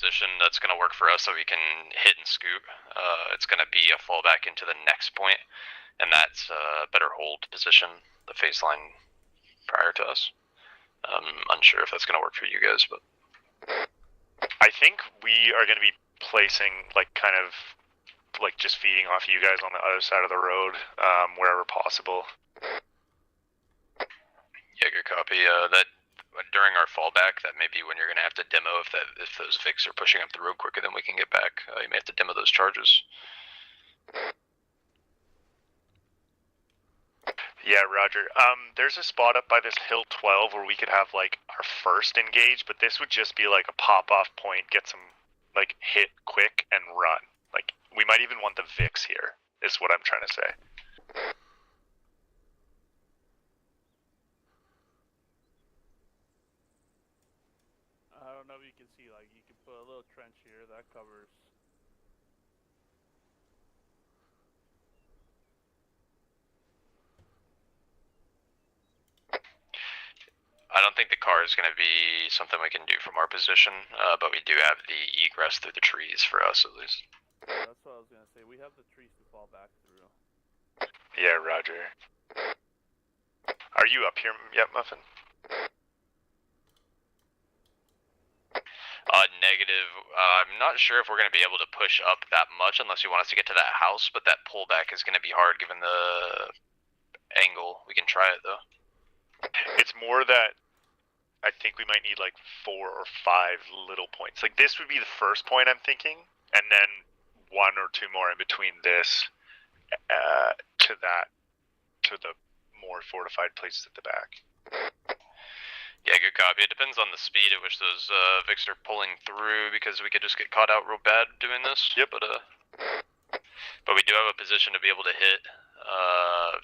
position that's going to work for us so we can hit and scoot. It's going to be a fallback into the next point, and that's a better hold position, the face line prior to us. I'm unsure if that's going to work for you guys, but I think we are going to be placing, like, kind of, like, just feeding off you guys on the other side of the road, wherever possible. Yeah, good copy. That during our fallback, that may be when you're going to have to demo if those Vics are pushing up the road quicker than we can get back. You may have to demo those charges. Yeah, Roger. There's a spot up by this Hill 12 where we could have, like, our first engage, but this would just be, like, a pop-off point, get some, like, hit quick and run. Like, we might even want the Vix here, is what I'm trying to say. I don't know if you can see, like, you can put a little trench here that covers. I don't think the car is going to be something we can do from our position, but we do have the egress through the trees for us at least. That's what I was going to say. We have the trees to fall back through. Yeah, Roger. Are you up here yet, Muffin? Negative. I'm not sure if we're going to be able to push up that much unless you want us to get to that house, but that pullback is going to be hard given the angle. We can try it though. It's more that I think we might need like 4 or 5 little points. Like this would be the first point I'm thinking, and then 1 or 2 more in between this to the more fortified places at the back. Yeah, good copy. It depends on the speed at which those Vics are pulling through, because we could just get caught out real bad doing this. Yep. But we do have a position to be able to hit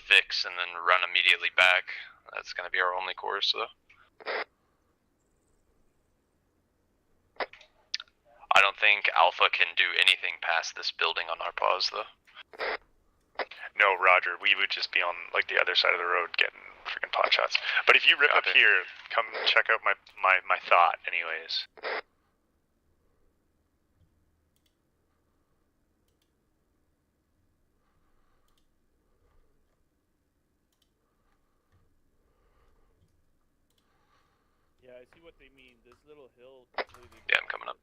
Vix and then run immediately back. That's going to be our only course, though. I don't think Alpha can do anything past this building on our pause, though. No, Roger. We would just be on like the other side of the road getting freaking pot shots. But if you rip up here, come check out my thought, anyways. Yeah, I see what they mean. This little hill. Yeah, I'm coming up.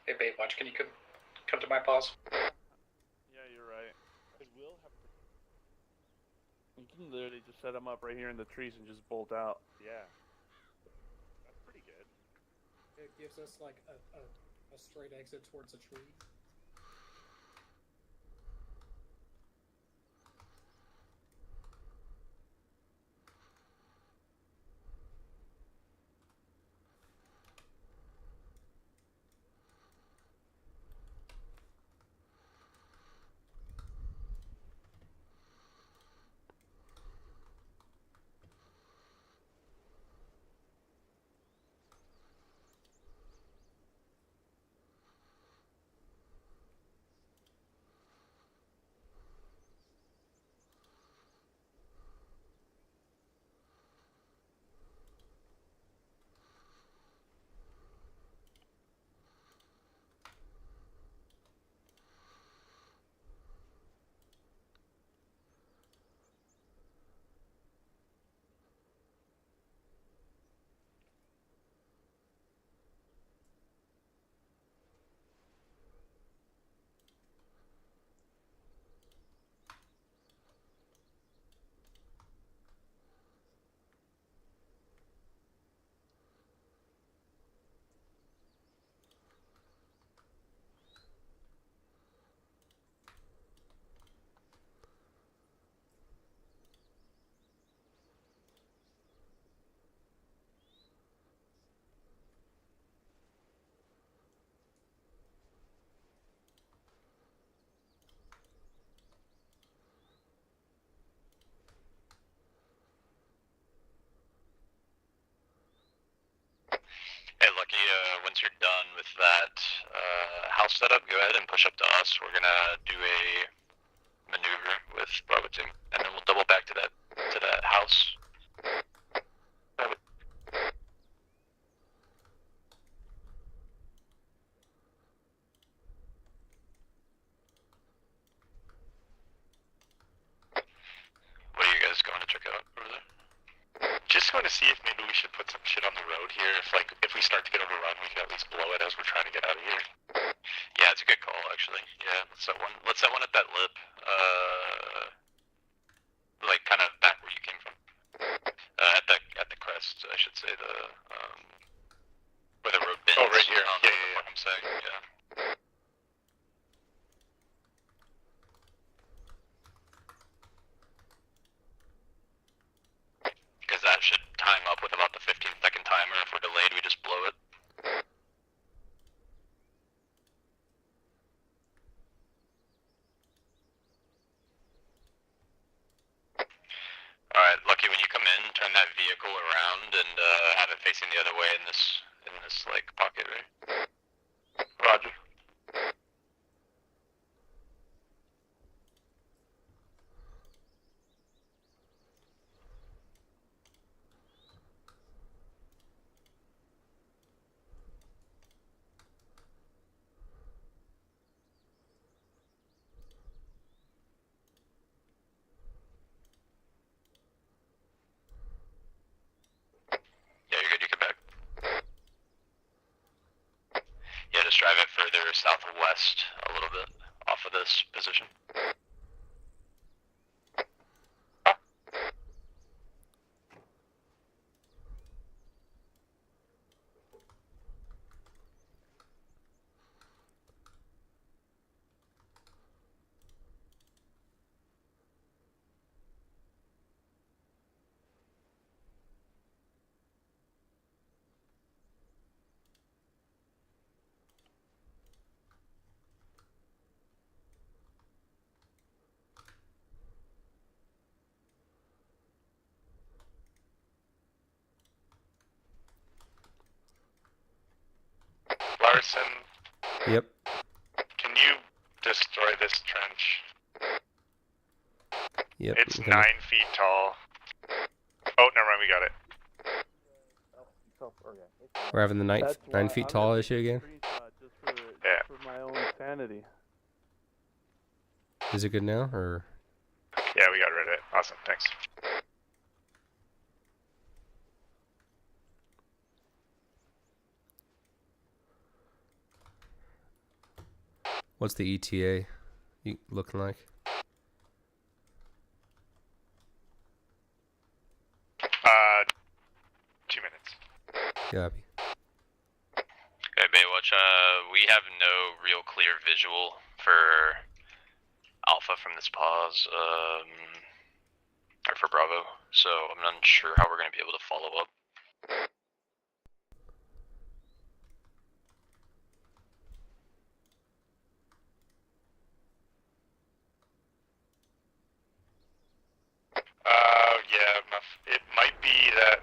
Hey, Baitwatch, can you come to my pause? Yeah, you're right. I will have to. You can literally just set them up right here in the trees and just bolt out. Yeah. That's pretty good. It gives us like a straight exit towards a tree. Hey, Lucky, once you're done with that house setup, go ahead and push up to us. We're gonna do a maneuver with Bravo Team, and then we'll double back to that house. to see if maybe we should put some shit on the road here. If we start to get overrun, we can at least blow it as we're trying to get out of here. Yeah, it's a good call actually. Yeah, let's set one at that lip. Like kind of back where you came from. At the crest, I should say, where the road bends. Oh, right here. Yeah. I'm saying, yeah. Because that should time up with about the 15-second timer. If we're delayed, we just blow it. Alright, Lucky, when you come in, turn that vehicle around and have it facing the other way in this like pocket, right? Roger. Yeah, you're good, you come back. Yeah, just drive it further southwest a little bit off of this position. Larson, Yep. can you destroy this trench? Yep. It's okay. 9 feet tall. Oh, never mind, we got it. We're having the That's 9 why feet I'm tall gonna issue take a again. screenshot just Yeah. for my own sanity. Is it good now, or? Yeah, we got rid of it. Awesome, thanks. What's the ETA looking like? 2 minutes. Copy. Okay, Baywatch, we have no real clear visual for Alpha from this pause, or for Bravo, so I'm unsure how we're going to be able to follow up. Yeah, it might be that,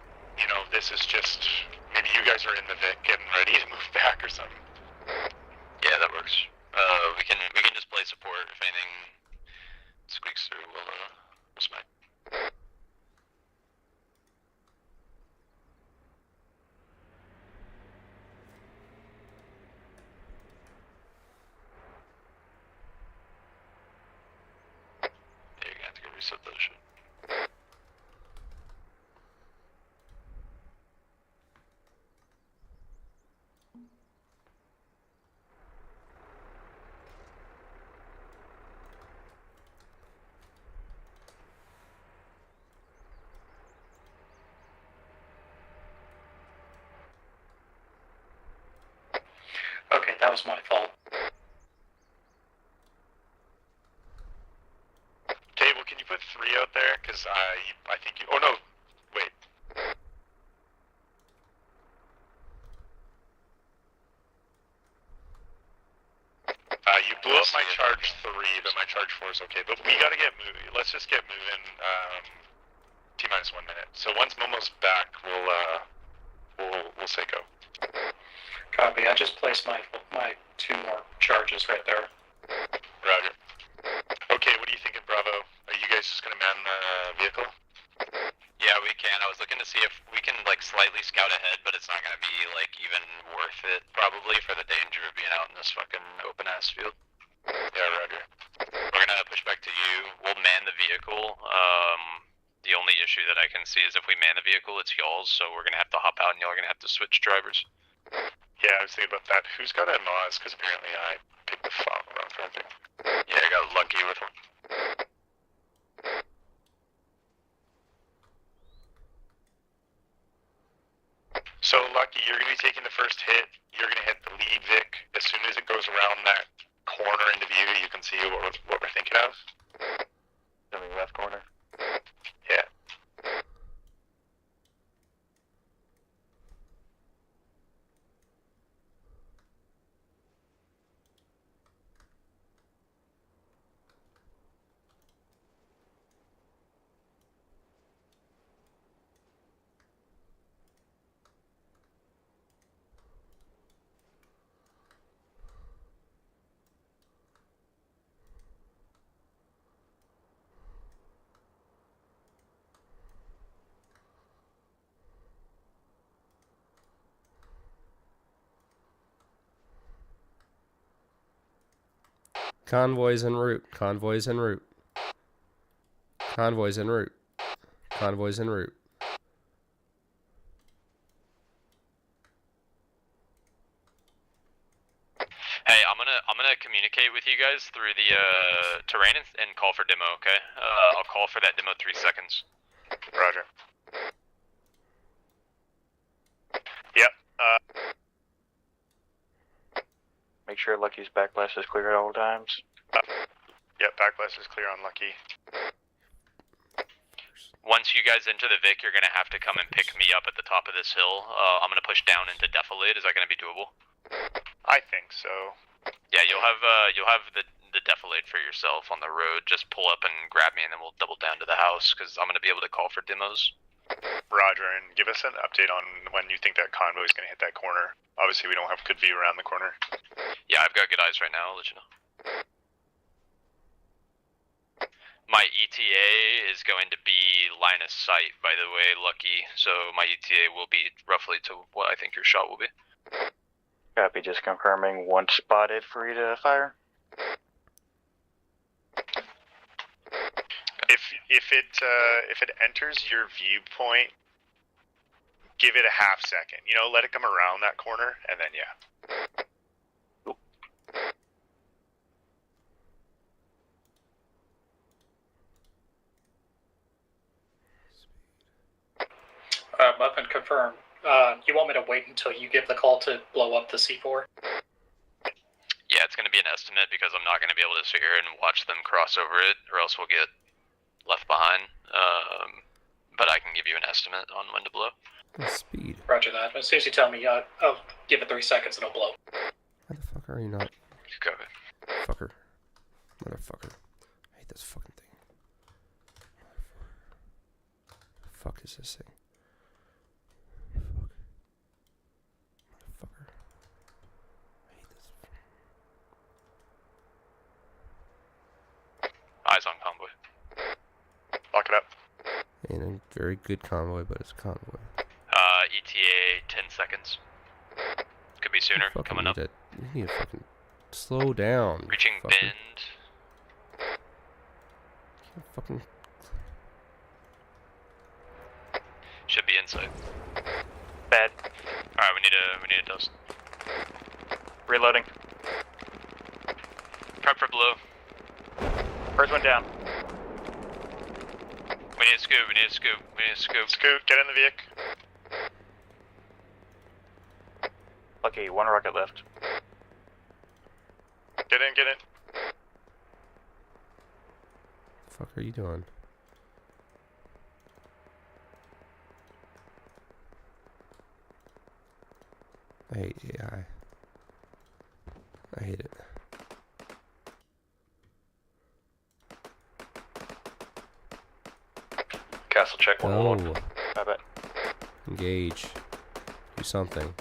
this is just, maybe you guys are in the Vic and ready to move back or something. Yeah, that works. We can just play support. If anything squeaks through, we'll smack. Yeah, you're gonna have to go reset that shit. Okay, that was my fault. Table, can you put 3 out there? Because I think you, oh no, wait. You blew up my charge 3, but my charge 4 is okay. But we gotta get moving. Let's just get moving. T-minus 1 minute. So once Momo's back, we'll say go. Copy. I just placed my 2 more charges right there. Roger. Okay, what are you thinking, Bravo? Are you guys just gonna man the vehicle? Yeah, we can. I was looking to see if we can like slightly scout ahead, but it's not gonna be like even worth it probably for the danger of being out in this fucking open ass field. Yeah, Roger. We're gonna push back to you. We'll man the vehicle. The only issue that I can see is if we man the vehicle, it's y'all's, so we're gonna have to hop out and y'all are gonna have to switch drivers. Yeah, I was thinking about that. Who's got a Moz? Because apparently I picked the wrong thing. Yeah, I got lucky with one. So, Lucky, you're going to be taking the first hit. You're going to hit the lead Vic. As soon as it goes around that corner into view, you can see what we're thinking of. The left corner. Yeah. Convoys en route. Convoys en route. Convoys en route. Convoys en route. Hey, I'm gonna communicate with you guys through the terrain and call for demo. Okay. I'll call for that demo 3 seconds. Roger. Yep. Make sure Lucky's backblast is clear at all times. Yep, backblast is clear on Lucky. Once you guys enter the Vic, you're gonna have to come and pick me up at the top of this hill. I'm gonna push down into defilade. Is that gonna be doable? I think so. Yeah, you'll have the defilade for yourself on the road. Just pull up and grab me, and then we'll double down to the house because I'm gonna be able to call for demos. Roger, and give us an update on when you think that convoy is going to hit that corner. Obviously, we don't have good view around the corner. Yeah, I've got good eyes right now. I'll let you know. My ETA is going to be line of sight, by the way, Lucky. So my ETA will be roughly to what I think your shot will be. Copy, just confirming one spotted for you to fire. If it enters your viewpoint, give it a half second. You know, let it come around that corner, and then yeah. Up and confirm. You want me to wait until you give the call to blow up the C4? Yeah, it's going to be an estimate because I'm not going to be able to sit here and watch them cross over it, or else we'll get left behind. But I can give you an estimate on when to blow. Speed. Roger that. As soon as you tell me, I'll give it 3 seconds and it'll blow. Why the fuck are you not? Go. Fucker. Motherfucker. I hate this fucking thing. Motherfucker. The fuck is this thing? Fuck. Motherfucker. I hate this. Eyes on convoy. Lock it up. Ain't a very good convoy, but it's a convoy. ETA 10 seconds. Could be sooner. Coming up. You need to fucking slow down. Reaching fucker. bend. Can't fucking. Should be inside. Bad. Alright, we need a dose. Reloading. Prep for blue. First one down. We need a scoop, we need a scoop, we need a scoop. Scoot, get in the Vic. Lucky, one rocket left. Get in, get in. The fuck are you doing? I hate AI. I hate it. Castle check one Oh, more. I bet. engage. Do something.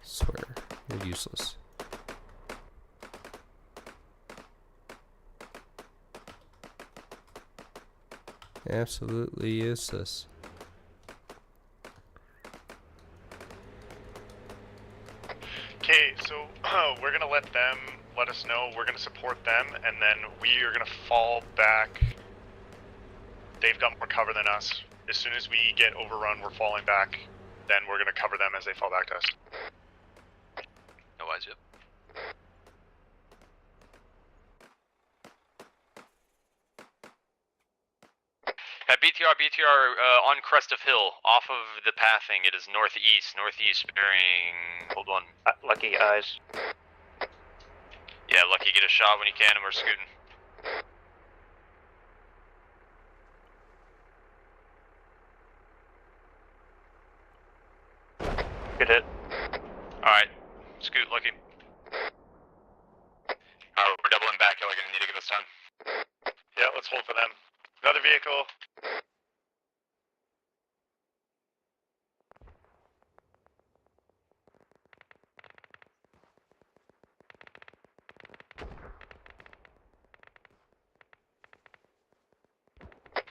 Swear, you're useless. Absolutely useless. Okay, so we're gonna let them let us know. We're going to support them, and then we are going to fall back. They've got more cover than us. As soon as we get overrun, we're falling back. Then we're going to cover them as they fall back to us. No wise, yep. At BTR, on crest of hill, off of the pathing, it is northeast, bearing, hold on. Lucky eyes. Yeah, Lucky, get a shot when you can, and we're scooting. Good hit. Alright, scoot, Lucky. Alright, we're doubling back, y'all are gonna need to give us time. Yeah, let's hold for them. Another vehicle.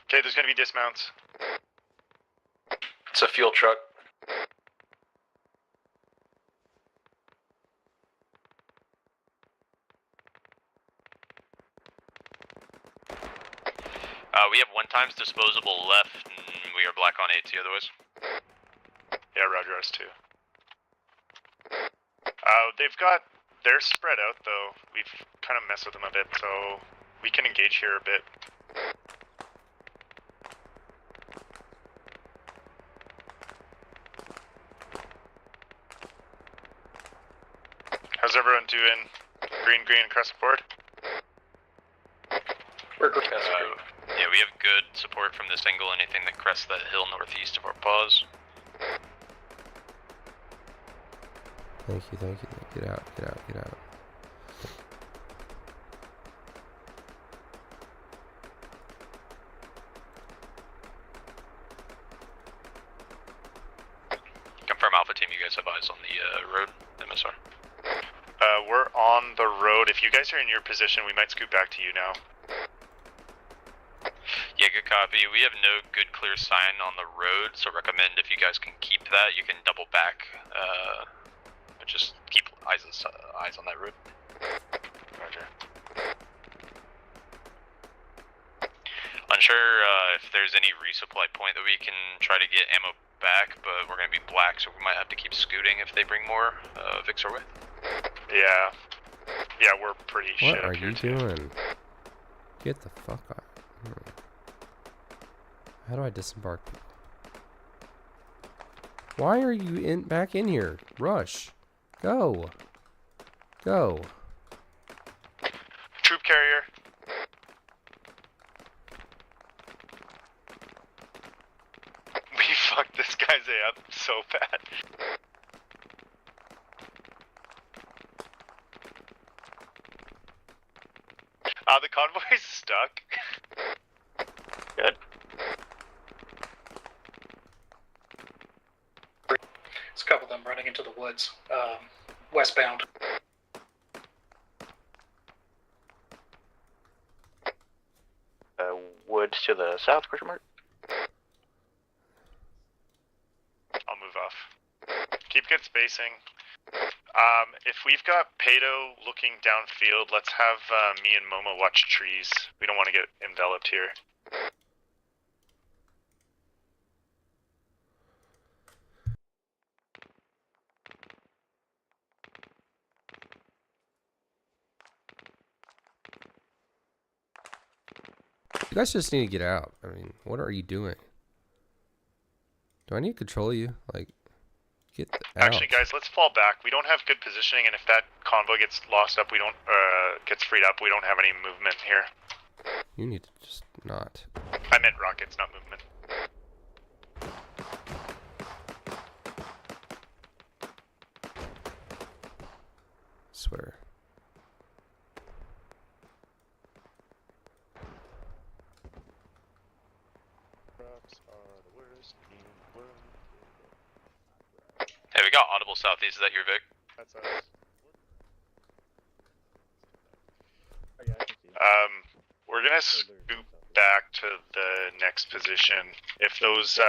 Okay, there's going to be dismounts. It's a fuel truck. We have 1 times disposable left, and we are black on AT otherwise. Yeah, roger, us too. They're spread out though. We've kind of messed with them a bit, so we can engage here a bit. How's everyone doing? Green across the board? We're good. Yeah, we have good support from this angle, anything that crests that hill northeast of our pause. Thank you. Get out. Confirm Alpha Team, you guys have eyes on the road, MSR. We're on the road. If you guys are in your position, we might scoot back to you now. Yeah, good copy. We have no good clear sign on the road, so recommend if you guys can keep that, you can double back. But just keep eyes on that road. Roger. Unsure if there's any resupply point that we can try to get ammo back, but we're gonna be black, so we might have to keep scooting if they bring more Vicks our way. Yeah, we're pretty shit What up are here you too. doing? Get the fuck out. How do I disembark people? Why are you back in here? Rush. Go. Troop carrier. We fucked this guy's up so bad. The convoy's stuck. Good. There's a couple of them running into the woods, westbound. Woods to the south, question mark? I'll move off. Keep good spacing. If we've got Pato looking downfield, let's have me and Momo watch trees. We don't want to get enveloped here. You guys just need to get out. I mean, what are you doing? Do I need to control you? Like, get out. Actually, guys, let's fall back. We don't have good positioning, and if that convoy gets lost up, gets freed up, we don't have any movement here. You need to just not. I meant rockets, not movement. Swear. Hey, we got audible southeast. Is that your Vic? That's us. We're gonna scoop back to the next position. If those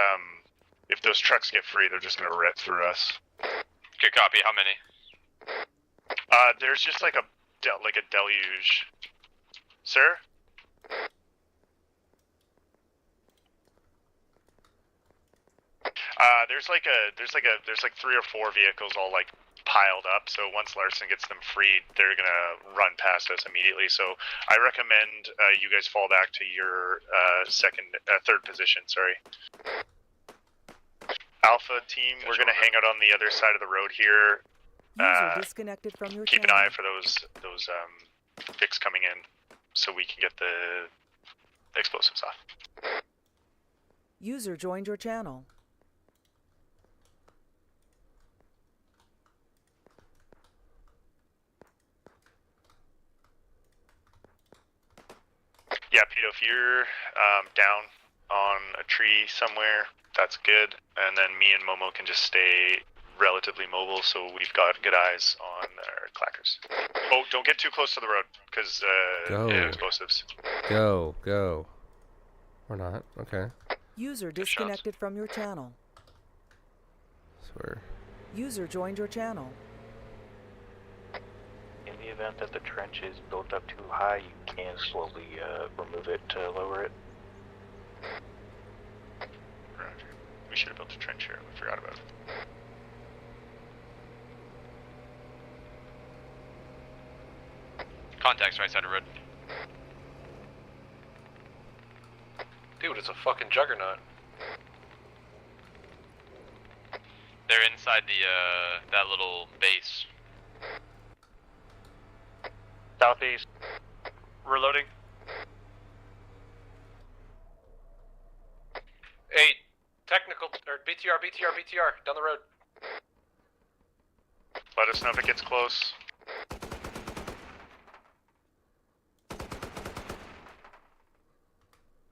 trucks get free, they're just gonna rip through us. Good copy. How many? There's just like a like a deluge. Sir? There's like 3 or 4 vehicles all like piled up. So once Larson gets them freed, they're gonna run past us immediately. So I recommend you guys fall back to your third position. Sorry. Alpha team, we're gonna hang out on the other side of the road here. User disconnected from your Keep an channel. eye for those Vicks coming in, so we can get the explosives off. User joined your channel. Yeah, Pito, if you're down on a tree somewhere, that's good. And then me and Momo can just stay relatively mobile, so we've got good eyes on our clackers. Oh, don't get too close to the road, because explosives. Go. Or not. Okay. User disconnected from your channel. Swear. User joined your channel. In the event that the trench is built up too high, you can slowly remove it to lower it. Roger. We should have built a trench here. We forgot about it. Contacts right side of road. Dude, it's a fucking juggernaut. They're inside the that little base. Southeast. Reloading. Hey, technical, or BTR, down the road. Let us know if it gets close.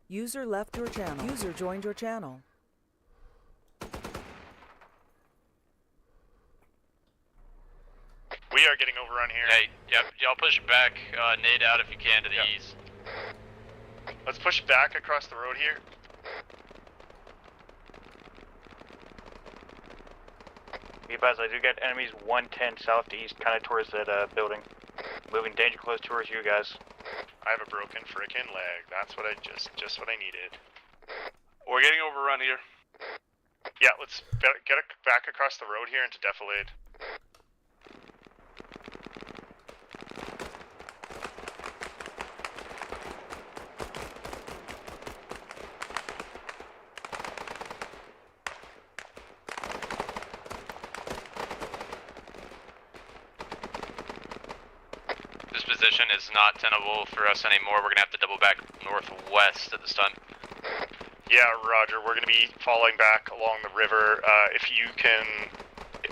User left your channel. User joined your channel. We are getting overrun here. Hey, yep, y'all push back, nade out if you can to the east. Let's push back across the road here. Be advised, I do get enemies 110 southeast, kind of towards that building. Moving danger close towards you guys. I have a broken frickin' leg. That's what I just what I needed. We're getting overrun here. Yeah, let's get back across the road here into Defilade. This position is not tenable for us anymore. We're gonna have to double back northwest at this time. Yeah, Roger. We're gonna be falling back along the river. If you can,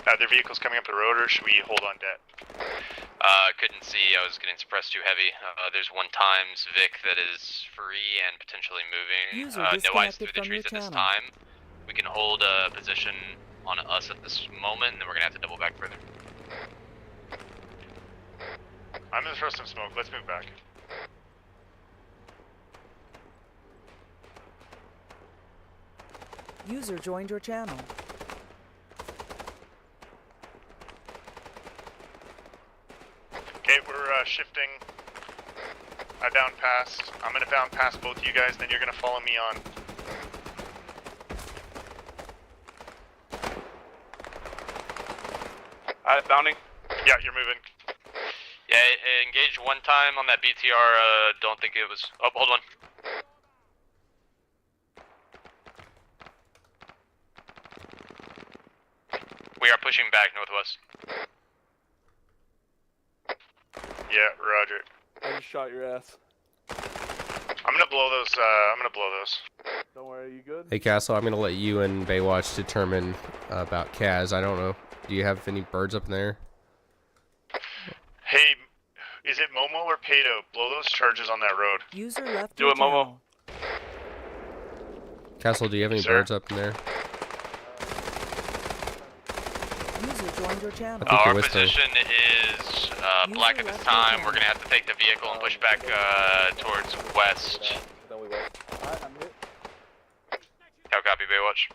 are there vehicles coming up the road, or should we hold on deck? Couldn't see. I was getting suppressed too heavy. There's 1x Vic that is free and potentially moving. User No eyes disconnected through the from trees your at this channel. time. We can hold a position on us at this moment, and then we're gonna have to double back further. I'm gonna throw some smoke. Let's move back. User joined your channel. Okay, we're shifting. I bound past. I'm gonna bound past both you guys, then you're gonna follow me on. Bounding. Yeah, you're moving. Yeah, engaged one time on that BTR. Don't think it was. Oh, hold on. We are pushing back northwest. Yeah, Roger. I just shot your ass. I'm gonna blow those. Don't worry, you good? Hey, Castle, I'm going to let you and Baywatch determine about Kaz. I don't know. Do you have any birds up in there? Hey, is it Momo or Pato? Blow those charges on that road. User left Do your it, Momo. channel. Castle, do you have any Sir? birds up in there? User joined your channel. I think Our you're whispering. position is black at this time. We're gonna have to take the vehicle and push back towards west. Then we will. Alright, I'm hit. How copy, Baywatch?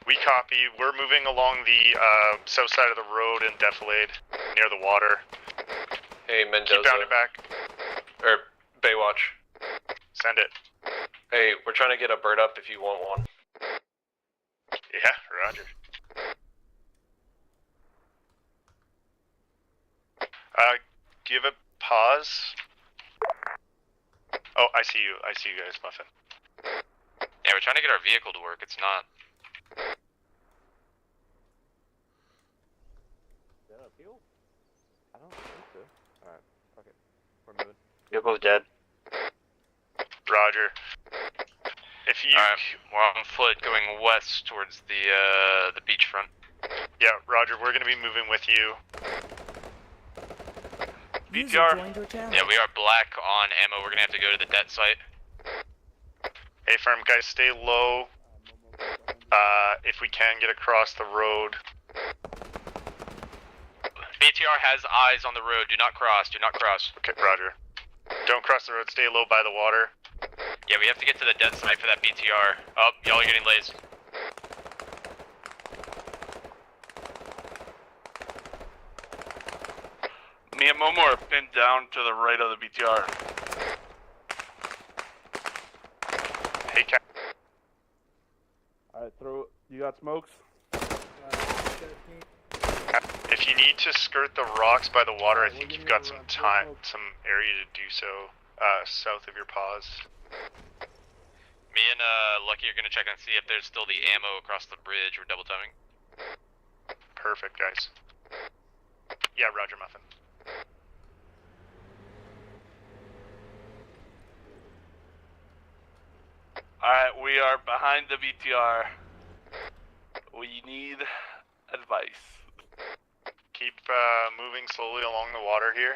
We copy. We're moving along the south side of the road in Defilade, near the water. Hey, Mendoza. Keep bounding back. Or Baywatch. Send it. Hey, we're trying to get a bird up if you want one. Yeah, roger. Give a pause. Oh, I see you. I see you guys, Muffin. Yeah, we're trying to get our vehicle to work. It's not. Is that a fuel? I don't think so. Alright, fuck it. We're moving. Vehicle's dead. Roger. If you... Alright, we're on foot going west towards the beachfront. Yeah, roger. We're gonna be moving with you. User BTR. joined your channel. Yeah, we are black on ammo. We're gonna have to go to the det site. Hey, firm guys, stay low. If we can get across the road. BTR has eyes on the road. Do not cross. Do not cross. Okay, roger. Don't cross the road. Stay low by the water. Yeah, we have to get to the det site for that BTR. Oh, y'all are getting lased. Me and Momo are pinned down to the right of the BTR. Hey, Cap. Alright, throw. You got smokes? If you need to skirt the rocks by the water, I think you've got some time, some area to do so, south of your pause. Me and Lucky are gonna check and see if there's still the ammo across the bridge. We're double timing. Perfect, guys. Yeah, roger, Muffin. Alright, we are behind the BTR. We need advice. Keep moving slowly along the water here.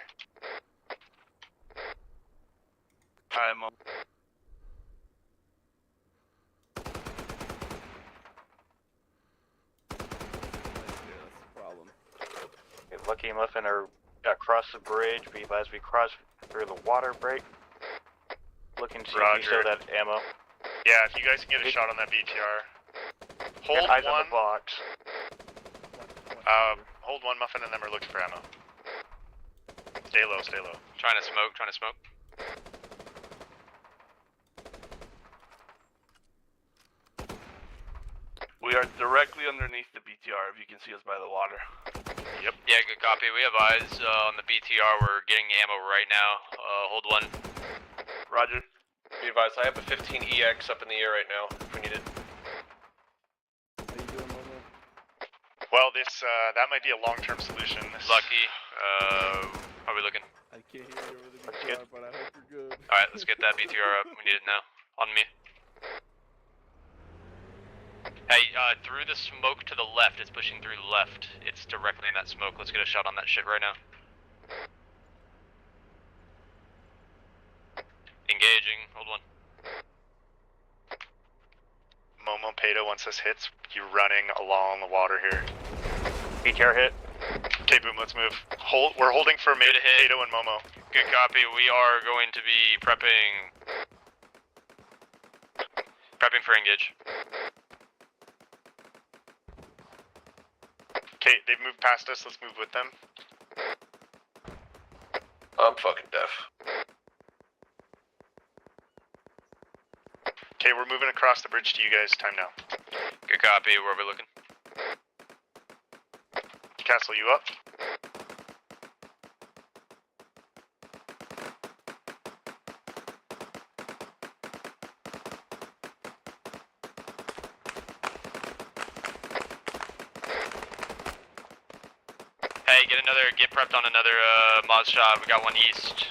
Alright, Mo. Okay, Lucky and Muffin are across the bridge. Be advised we cross through the water break. Looking to see if you still have that ammo. Yeah, if you guys can get a shot on that BTR. Hold Eyes on one. the box. Hold one, Muffin, and then we're looking for ammo. Stay low, stay low. Trying to smoke. Trying to smoke. We are directly underneath the BTR if you can see us by the water. Yep. Yeah, good copy. We have eyes on the BTR. We're getting ammo right now. Hold one. Roger. Be advised, I have a 15EX up in the air right now, if we need it. How you doing, Momo? Well, this, that might be a long-term solution. Lucky. How are we looking? I can't hear you over the That's BTR, but I hope you're good. Alright, let's get that BTR up. We need it now. On me. Hey, through the smoke to the left. It's pushing through the left. It's directly in that smoke. Let's get a shot on that shit right now. Engaging. Hold on. Momo Pedo, once this hits, you running along the water here. BTR hit. Okay, boom, let's move. We're holding for Good hit. Pedo and Momo. Good copy. We are going to be prepping for engage. Okay, they've moved past us, let's move with them. I'm fucking deaf. Okay, we're moving across the bridge to you guys, time now. Good copy. Where are we looking? Castle, you up? Hey, get prepped on another Moz shot. We got one east.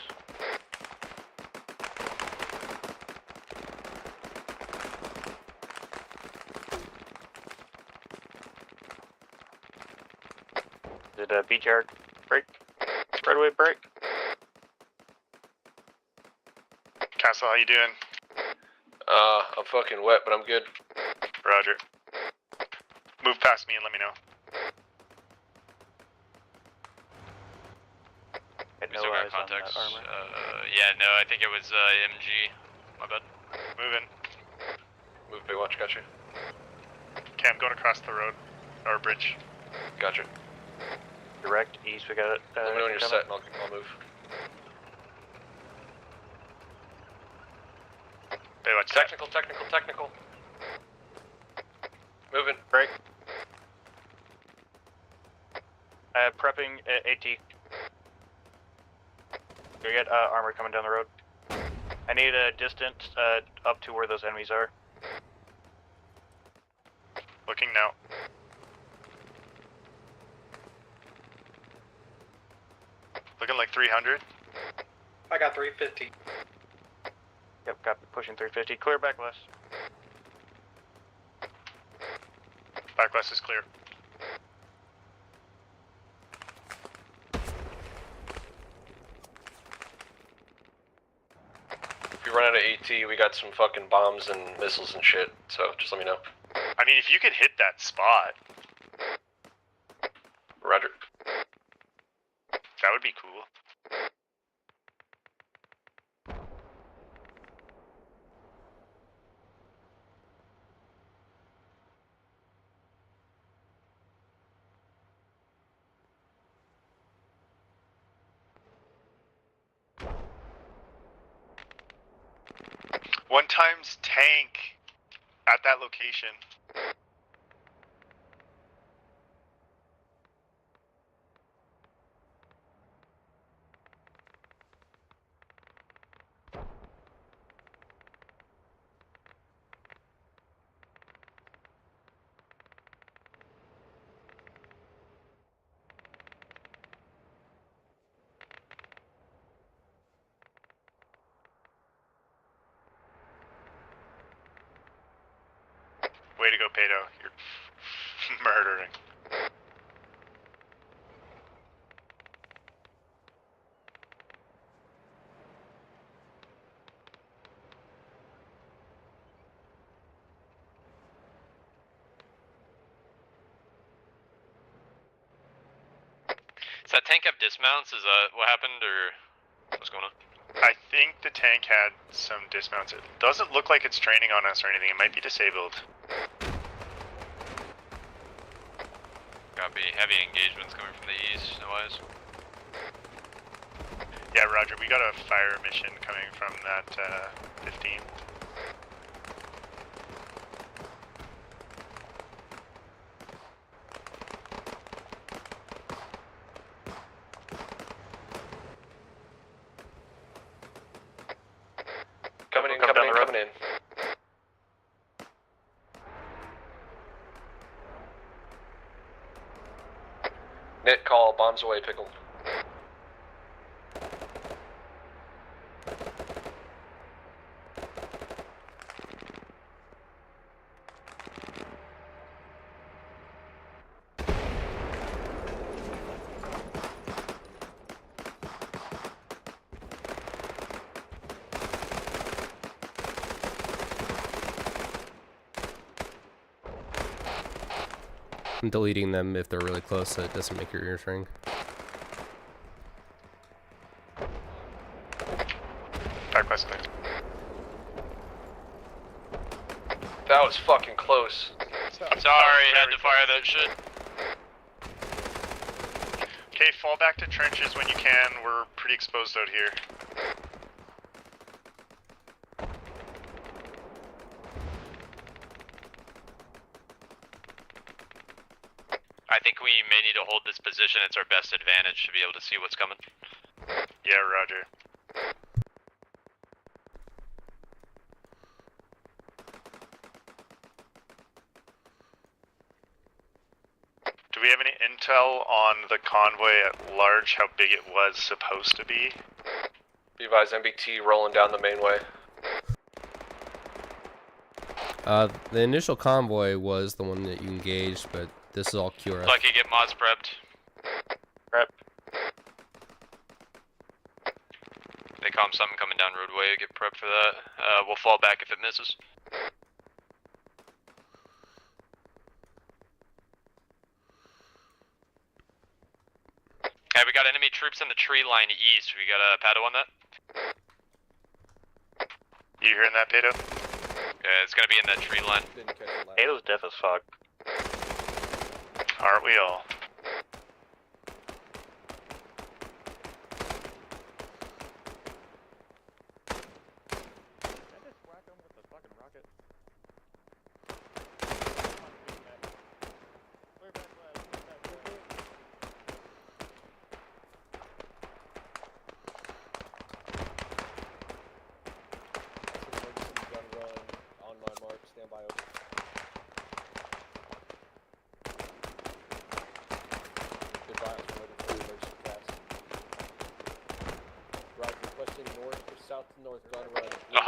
Did BTR break? Right away break? Castle, how you doing? I'm fucking wet, but I'm good. Roger. Move past me and let me know. Had We no still got eyes on contacts. that armor. Yeah, no, I think it was MG. My bad. Moving. Move, Baywatch, gotcha. Okay, I'm going across the road. Or bridge. Gotcha. Direct. direct east. We got it. Let me know when you're set and I'll move. Baywatch. Technical. Moving. Break. Prepping AT. We get armor coming down the road. I need a distance up to where those enemies are. Looking now. Looking like 300. I got 350. Yep, got pushing 350. Clear back west. Backwest is clear. If you run out of AT, we got some fucking bombs and missiles and shit, so just let me know. I mean, if you could hit that spot, Roger. that would be cool. One times tank at that location. Way to go, Pato. You're murdering. Does that tank have dismounts? Is that what happened, or what's going on? I think the tank had some dismounts. It doesn't look like it's training on us or anything. It might be disabled. Copy. Heavy engagements coming from the east, no eyes. Yeah, Roger. We got a fire mission coming from that 15. Coming in. Net call, bombs away, pickle. I'm deleting them if they're really close so it doesn't make your ears ring. Backwest clear. That was fucking close. Sorry, had to fire that shit. Okay, fall back to trenches when you can. We're pretty exposed out here. I think we may need to hold this position. It's our best advantage to be able to see what's coming. Yeah, Roger. Do we have any intel on the convoy at large, how big it was supposed to be? Be advised, MBT rolling down the main way. The initial convoy was the one that you engaged, but this is all QRF. Lucky, get mods prepped. Prep. They calm something coming down roadway, get prepped for that. We'll fall back if it misses. Hey, we got enemy troops in the tree line east. We got a Pato on that? You hearing that, Pato? Yeah, it's gonna be in that tree line. Halo's deaf as fuck. Aren't we all?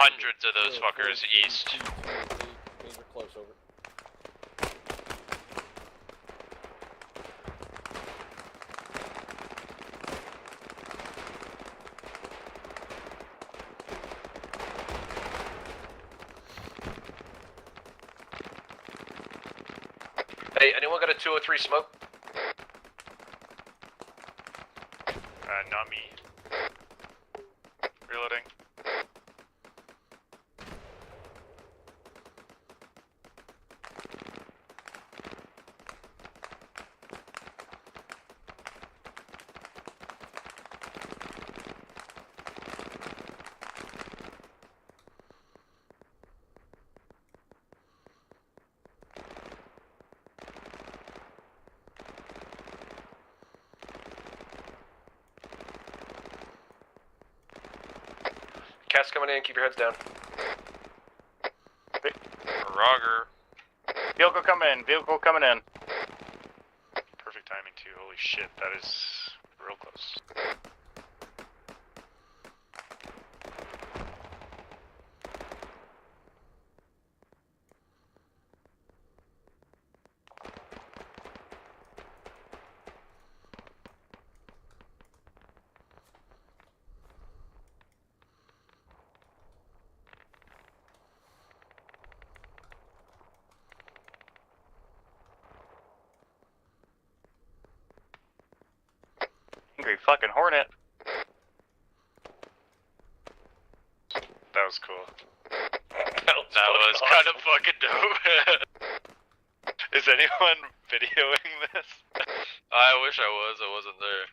hundreds of those fuckers east. These are close, over. Hey, anyone got a 203 smoke? Not me. Reloading. Cast coming in, keep your heads down. Roger. Vehicle coming in. Vehicle coming in. Perfect timing too. Holy shit, that is real close. Angry fucking hornet. That was cool. That was kind of fucking dope. Is anyone videoing this? I wish I was. I wasn't there.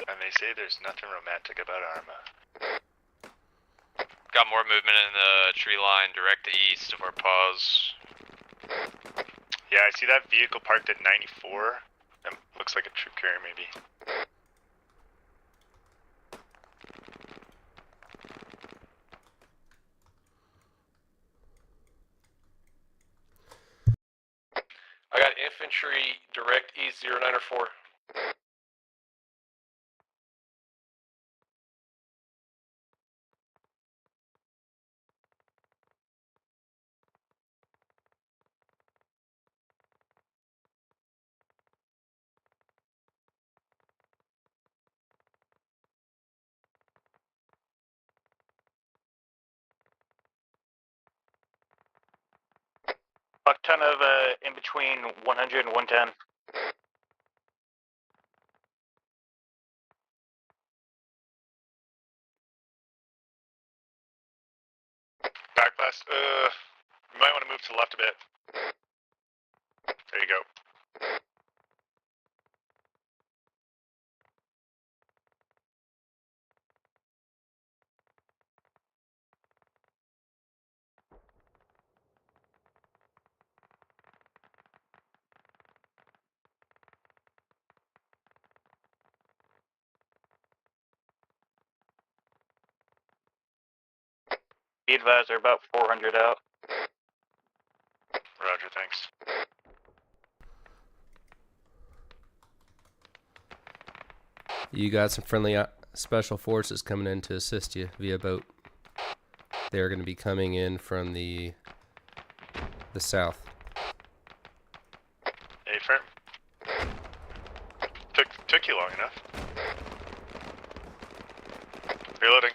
And they say there's nothing romantic about Arma. Got more movement in the tree line direct to east of our pause. Yeah, I see that vehicle parked at 94. It looks like a troop carrier, maybe. I got infantry direct east 094. Buck ton of in between 100 and 110. Backblast. You might want to move to the left a bit. There you go. Be advised, they're about 400 out. Roger, thanks. You got some friendly special forces coming in to assist you via boat. They're going to be coming in from the south. A firm. Took you long enough. Reloading.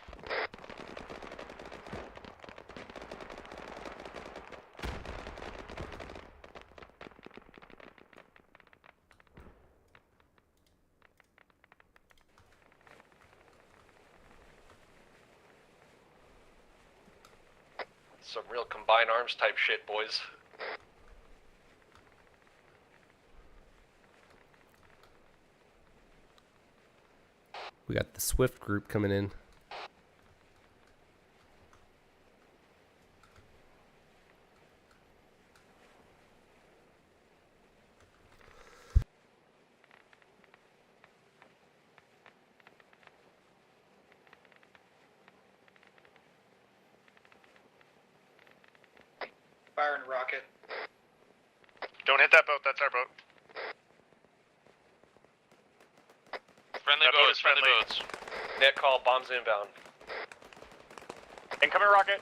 Some real combined arms type shit, boys. We got the Swift group coming in. Fire and rocket. Don't hit that boat, that's our boat. Friendly That boat boats, is friendly friendly. boats. Net call, bombs inbound. Incoming rocket.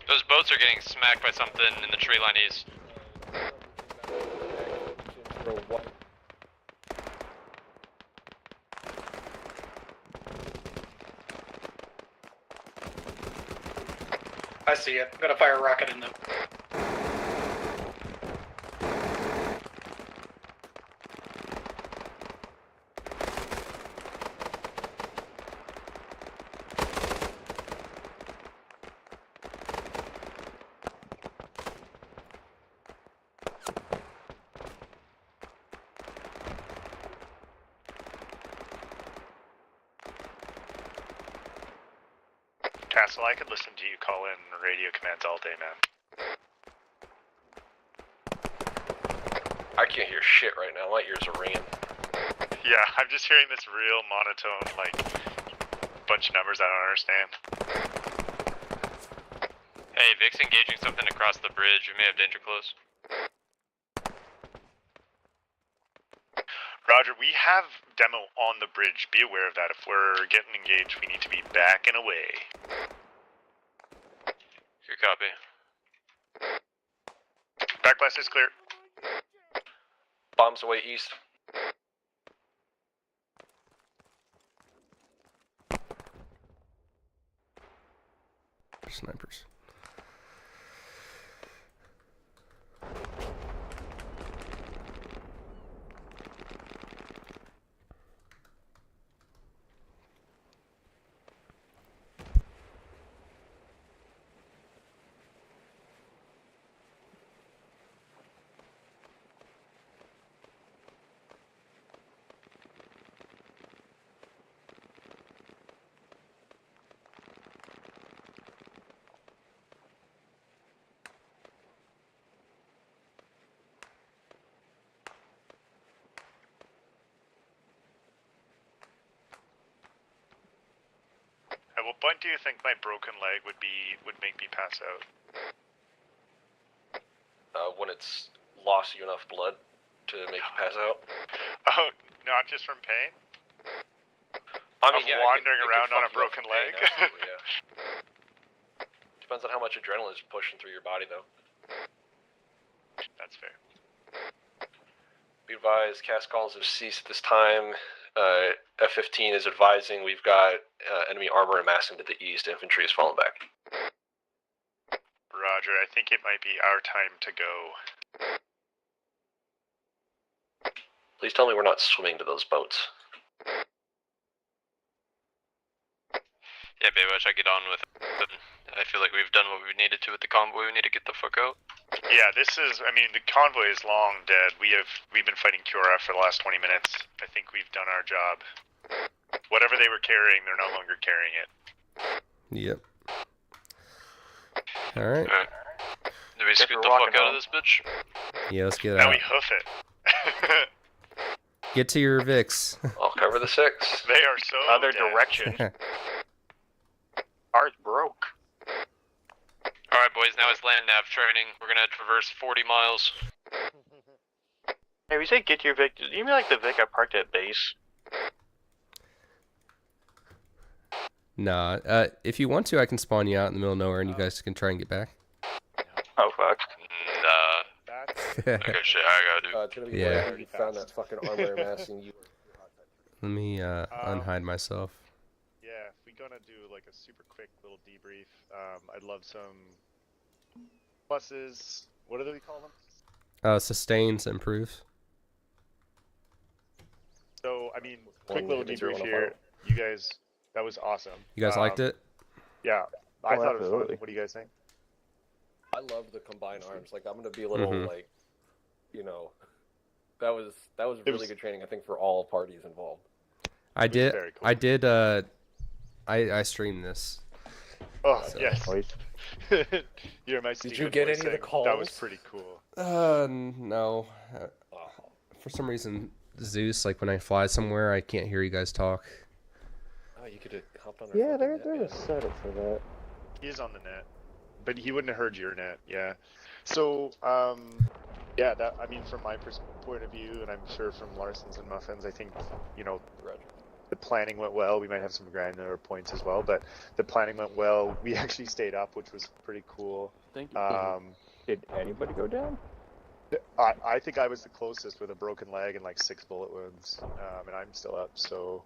Those boats are getting smacked by something in the tree line east. I see it. I'm gonna fire a rocket in them. Castle, I could listen to you call in radio commands all day, man. I can't hear shit right now. My ears are ringing. Yeah, I'm just hearing this real monotone, like, bunch of numbers I don't understand. Hey, Vic's engaging something across the bridge. We may have danger close. Roger, we have demo on the bridge. Be aware of that. If we're getting engaged, we need to be backing away. Good copy. Backblast is clear. Bombs away east. Snipers. At what point do you think my broken leg would make me pass out? When it's lost you enough blood to make you pass out. Oh, not just from pain? I mean, Of yeah, wandering it could around on fuck a you up broken from pain, leg? absolutely, yeah. Depends on how much adrenaline is pushing through your body, though. That's fair. Be advised, cast calls have ceased this time. F-15 is advising we've got enemy armor amassing to the east. Infantry is falling back. Roger, I think it might be our time to go. Please tell me we're not swimming to those boats. Yeah, Baywatch, I get on with it. I feel like we've done what we needed to with the convoy. We need to get the fuck out. Yeah, this is, I mean, the convoy is long dead. We've been fighting QRF for the last 20 minutes. I think we've done our job. Whatever they were carrying, they're no longer carrying it. Yep. Alright. Do we scoot the fuck out of this bitch? Yeah, let's get Now out. we hoof it. Get to your Vicks. I'll cover the 6. They are so Other dead. direction. Ours broke. Alright, boys, now it's land nav training. We're gonna traverse 40 miles. Hey, we say get your Vic. You mean like the Vic I parked at base? Nah, if you want to, I can spawn you out in the middle of nowhere and you guys can try and get back. Oh, fuck. I got shit I gotta do. It's gonna be Yeah. wherever you found that fucking armor amassing you. Let me unhide myself. Yeah, if we're gonna do like a super quick little debrief, I'd love some pluses. What do we call them? Sustains, improves. So, I mean, quick little Is there debrief one here. You guys, that was awesome. You guys liked it? Yeah, I Oh, thought it was fun. absolutely. What do you guys think? I love the combined arms. Like, I'm gonna be a little like, you know, that was really was- good training. I think for all parties involved. I did. very cool. I did. I streamed this. Oh, So- yes. Always. You're my Did you Steven get voice any of the saying, That was calls? pretty cool. No. For some reason, Zeus, like when I fly somewhere, I can't hear you guys talk. Oh, you could have hopped on our Yeah, fucking net, there's a man. setup for that. He is on the net, but he wouldn't have heard your net. Yeah. So, yeah, that I mean, from my point of view, and I'm sure from Larson's and Muffins, I think Roger. the planning went well. We might have some granular points as well, but the planning went well. We actually stayed up, which was pretty cool. Thank you. Did anybody go down? I think I was the closest with a broken leg and like 6 bullet wounds, and I'm still up. So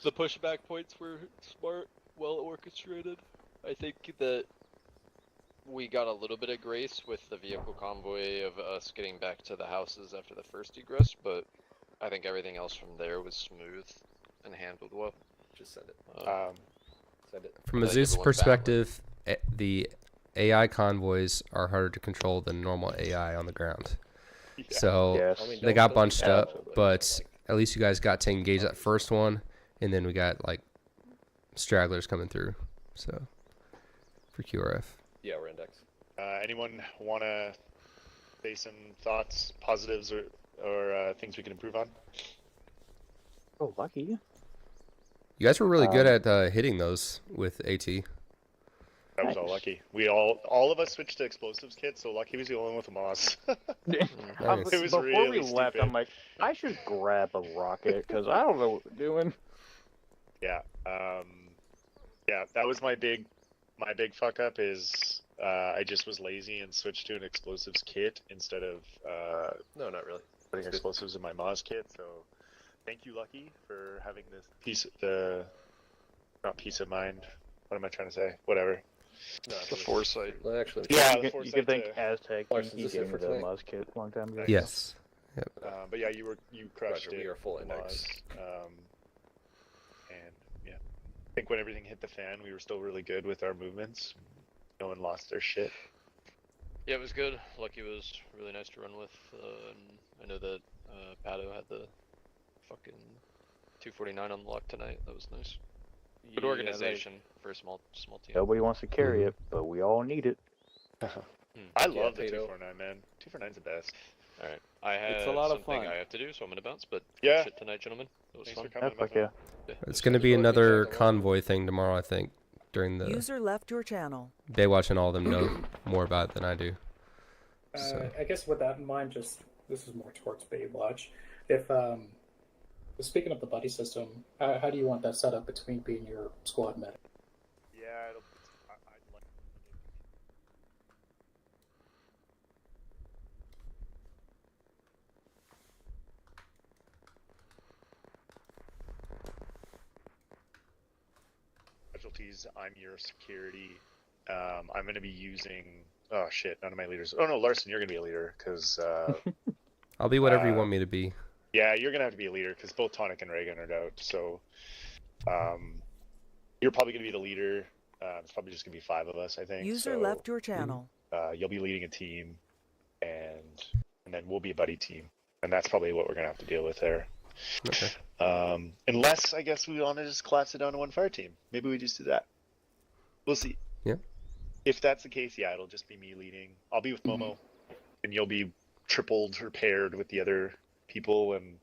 The pushback points were smart, well orchestrated. I think that we got a little bit of grace with the vehicle convoy of us getting back to the houses after the first egress, but I think everything else from there was smooth and handled well. Just send it. send it. From a I think Zeus everyone's perspective, the AI convoys are harder to control than normal AI on the ground. Yeah. So Yes. I mean, they don't got delete bunched that, up, but, but like, at least you guys got to engage that first one, and then we got like stragglers coming through. So for QRF. yeah, we're index. Anyone want to say some thoughts, positives, or things we can improve on? Oh, lucky you. You guys were really good at hitting those with AT. That was all lucky. We all of us switched to explosives kit, so Lucky was the only one with a Moss. Nice. It was Before really we left, stupid. I'm like, I should grab a rocket because I don't know what we're doing. Yeah, yeah, that was my big fuck up. Is I just was lazy and switched to an explosives kit instead of No, not really. putting It's good. explosives in my Moss kit. So thank you, Lucky, for having this not peace of mind. What am I trying to say? Whatever. No, The foresight. Well, actually, Yeah, you, the can, you foresight can thank to- Aztec. Larson, He is this gave it me for the tonight? Muzz kit a long time ago. Yes. But yeah, you crushed Roger, it. we are full with index. Moz. And yeah, I think when everything hit the fan, we were still really good with our movements. No one lost their shit. Yeah, it was good. Lucky was really nice to run with, and I know that Pato had the fucking 249 on the lock tonight. That was nice. Good Yeah, organization for a small team. Nobody wants to carry it, but we all need it. I love the Tato. 249, man. 249's the best. All right, I had It's a lot of something fun. I have to do, so I'm gonna bounce. But Yeah. good shit tonight, gentlemen. It was Thanks fun. for Yeah, coming. fuck my yeah. friend. It's going to be another convoy thing tomorrow, I think, during the User left your channel. Baywatch, and all of them know more about it than I do. So. I guess with that in mind, just this is more towards Baywatch. If speaking of the buddy system, how do you want that set up between being your squad medic? Yeah, I'd like. Casualties. I'm your security. I'm going to be using. Oh shit! None of my leaders. Oh no, Larson, you're going to be a leader because. I'll be whatever you want me to be. Yeah, you're going to have to be a leader because both Tonic and Reagan are out. So, you're probably going to be the leader. It's probably just going to be 5 of us, I think. User so, left your channel. You'll be leading a team, and then we'll be a buddy team, and that's probably what we're going to have to deal with there. Okay. Unless I guess we want to just collapse it down to one fire team. Maybe we just do that. We'll see. Yeah. If that's the case, yeah, it'll just be me leading. I'll be with Momo, and you'll be tripled or paired with the other people, and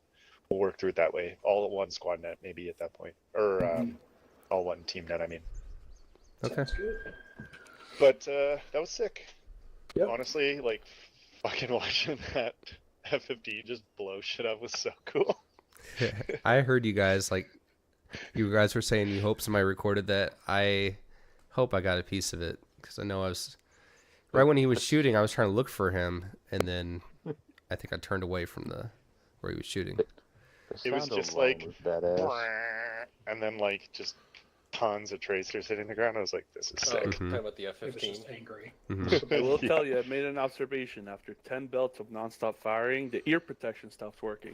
we'll work through it that way. All at one squad net, maybe at that point, or all one team net. I mean. Okay. Sounds good. But that was sick. Yep. Honestly, like fucking watching that F-15 just blow shit up was so cool. I heard you guys were saying you hope somebody recorded that. I hope I got a piece of it because I know I was right when he was shooting. I was trying to look for him, and then I think I turned away from where he was shooting. It was just like, and then like just tons of tracers hitting the ground. I was like, this is sick. Talking about the It was F-15. just angry. I will tell you, I made an observation. After 10 belts of nonstop firing, the ear protection stops working.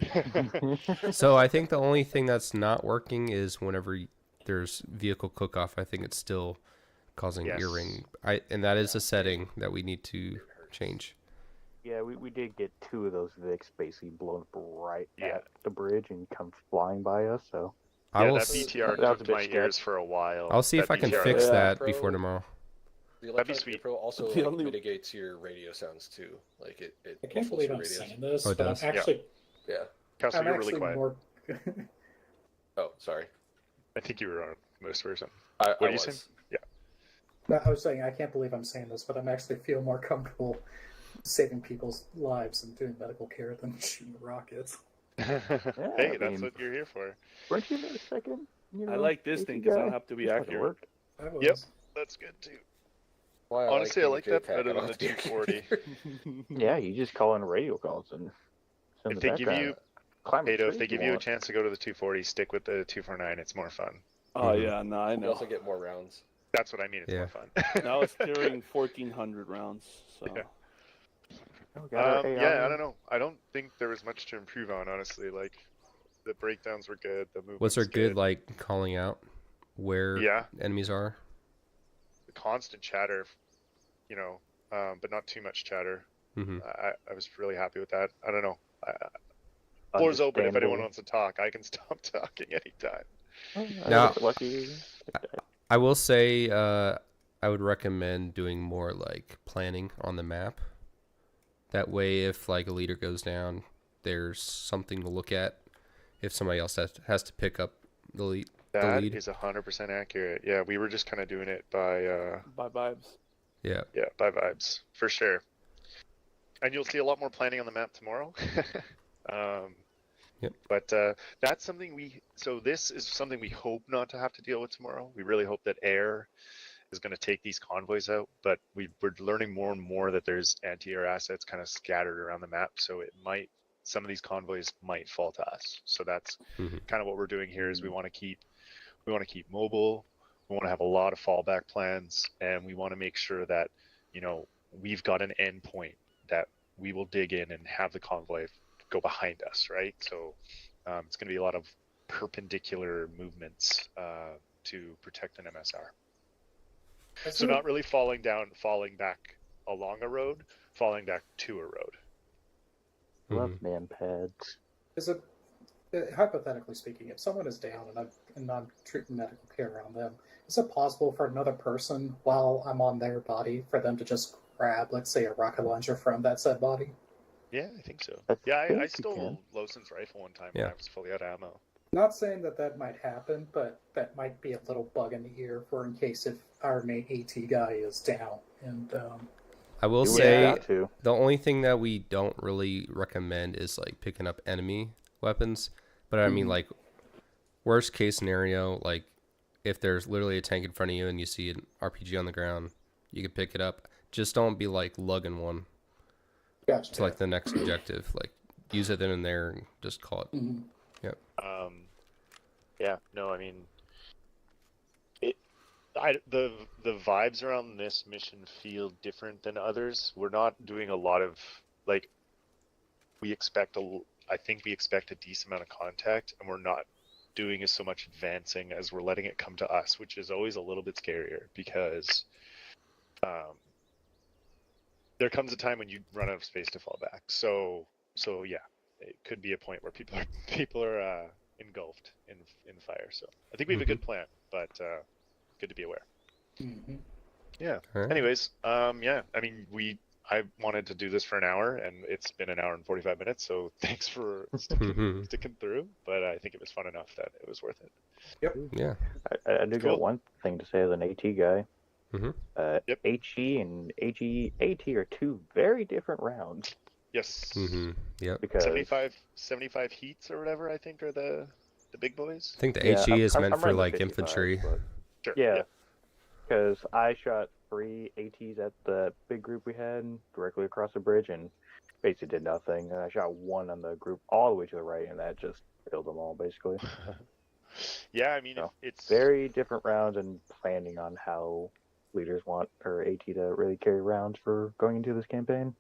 So I think the only thing that's not working is whenever there's vehicle cook-off. I think it's still causing Yes. earring. And that is a setting that we need to change. Yeah, we did get 2 of those Vics basically blown up right Yeah. at the bridge and come flying by us, so. I Yeah, will. that BTR that was a took bit my sketch. ears for a while. I'll see if That I can BTR fix Yeah, that bro. before tomorrow. The That'd be electronic sweet. info also The like, only- mitigates your radio sounds too. Like it I can't muffles believe your I'm radios. saying this, Oh, it but does? I'm actually, Yeah. Kelsey, I'm you're really actually quiet. more. Oh, sorry. I think you were on most or something. I What are you was. saying? Yeah. No, I was saying I can't believe I'm saying this, but I'm actually feel more comfortable saving people's lives and doing medical care than shooting rockets. Hey, that's what you're here for. Weren't you the second? I like this thing because I don't have to be accurate. I was. Yep, that's good too. Why Honestly, I like being a that JPEG, better I than don't the have to be 240. Yeah, you just call in radio calls and send If the they give background. you, Climate Beto, if change they give you a want. chance to go to the 240, stick with the 249. It's more fun. Oh yeah, no, I You know. also get more rounds. That's what I mean. It's Yeah. more fun. Now it's carrying 1,400 rounds. So Yeah. Oh, we got our Yeah, AR. I don't know. I don't think there was much to improve on, honestly. Like, the breakdowns were good. The movement Was there good like calling out where Yeah. enemies are? The constant chatter, you know, but not too much chatter. Mm-hmm. I was really happy with that. I don't know. Floor's open. If anyone wants to talk, I can stop talking anytime. Now, lucky. I will say I would recommend doing more like planning on the map. That way, if like a leader goes down, there's something to look at. If somebody else has to pick up the lead. That is 100% accurate. Yeah, we were just kind of doing it by vibes. Yeah. Yeah, by vibes for sure. And you'll see a lot more planning on the map tomorrow. Yep. But that's something this is something we hope not to have to deal with tomorrow. We really hope that air is going to take these convoys out, but we're learning more and more that there's anti-air assets kind of scattered around the map, so some of these convoys might fall to us. So that's kind of what we're doing here. Is we want to keep mobile. We want to have a lot of fallback plans, and we want to make sure that we've got an end point that we will dig in and have the convoy go behind us, right? So it's going to be a lot of perpendicular movements to protect an MSR. So not really falling back along a road, falling back to a road. Love man pads. Is it hypothetically speaking, if someone is down and I'm treating medical care on them, is it possible for another person while I'm on their body for them to just grab, let's say, a rocket launcher from that said body? Yeah, I think so. I Yeah, think I you stole can. Lawson's rifle one time when I was fully out of ammo. Not saying that might happen, but that might be a little bug in the ear for in case if our main AT guy is down. And I will You say wouldn't have to. the only thing that we don't really recommend is like picking up enemy weapons. But I mean, like, worst case scenario, like if there's literally a tank in front of you and you see an RPG on the ground, you can pick it up. Just don't be like lugging one gotcha. to like the next objective. Like use it then and there and just call it. Mhm. Yep. Yeah, no, I mean, the vibes around this mission feel different than others. We're not doing a lot of like. I think we expect a decent amount of contact, and we're not doing so much advancing as we're letting it come to us, which is always a little bit scarier because there comes a time when you run out of space to fall back. So yeah, it could be a point where people are engulfed in fire. So I think we have a good plan, but good to be aware. Mm-hmm. Yeah. All right. Anyways, yeah. I mean, I wanted to do this for an hour, and it's been an hour and 45 minutes. So thanks for sticking through. But I think it was fun enough that it was worth it. Yep. Yeah. I do got one thing to say as an AT guy. Yep. HE and AT are two very different rounds. Yes. Yep. Because 75 heats or whatever, I think, are the big boys. I think the Yeah, HE is meant I'm for running the like 55, infantry. but- Sure. Yeah. Because I shot 3 ATs at the big group we had directly across the bridge and basically did nothing. And I shot one on the group all the way to the right, and that just killed them all, basically. Yeah, I mean, So, it's very different rounds and planning on how leaders want her AT to really carry rounds for going into this campaign.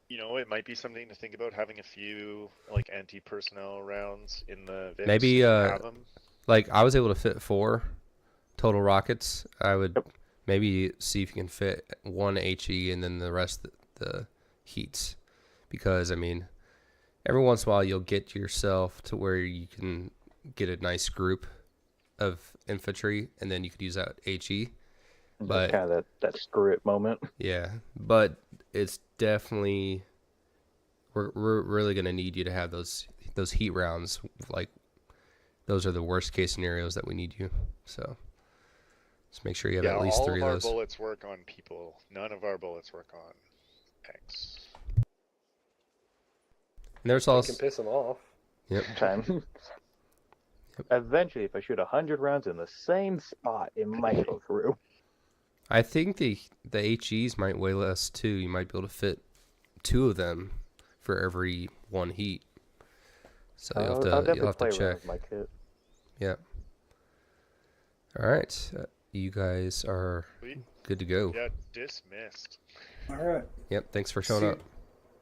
it might be something to think about having a few like anti-personnel rounds in the VIX. Maybe have them. like I was able to fit 4 total rockets. I would maybe see if you can fit 1 HE and then the rest the heats, because I mean every once in a while you'll get yourself to where you can get a nice group of infantry and then you could use that HE. But kind of that screw it moment. Yeah, but it's definitely we're really gonna need you to have those heat rounds. Like those are the worst case scenarios that we need you. So just make sure you have at least 3 of all of those. our bullets work on people. None of our bullets work on tanks. And there's You also can piss them off. Yep. Time. Eventually, if I shoot 100 rounds in the same spot, it might go through. I think the HEs might weigh less too. You might be able to fit 2 of them for every 1 heat. So you'll have to check. My kit. Yep. All right, you guys are good to go. Yeah, dismissed. All right. Yep. Thanks for showing up.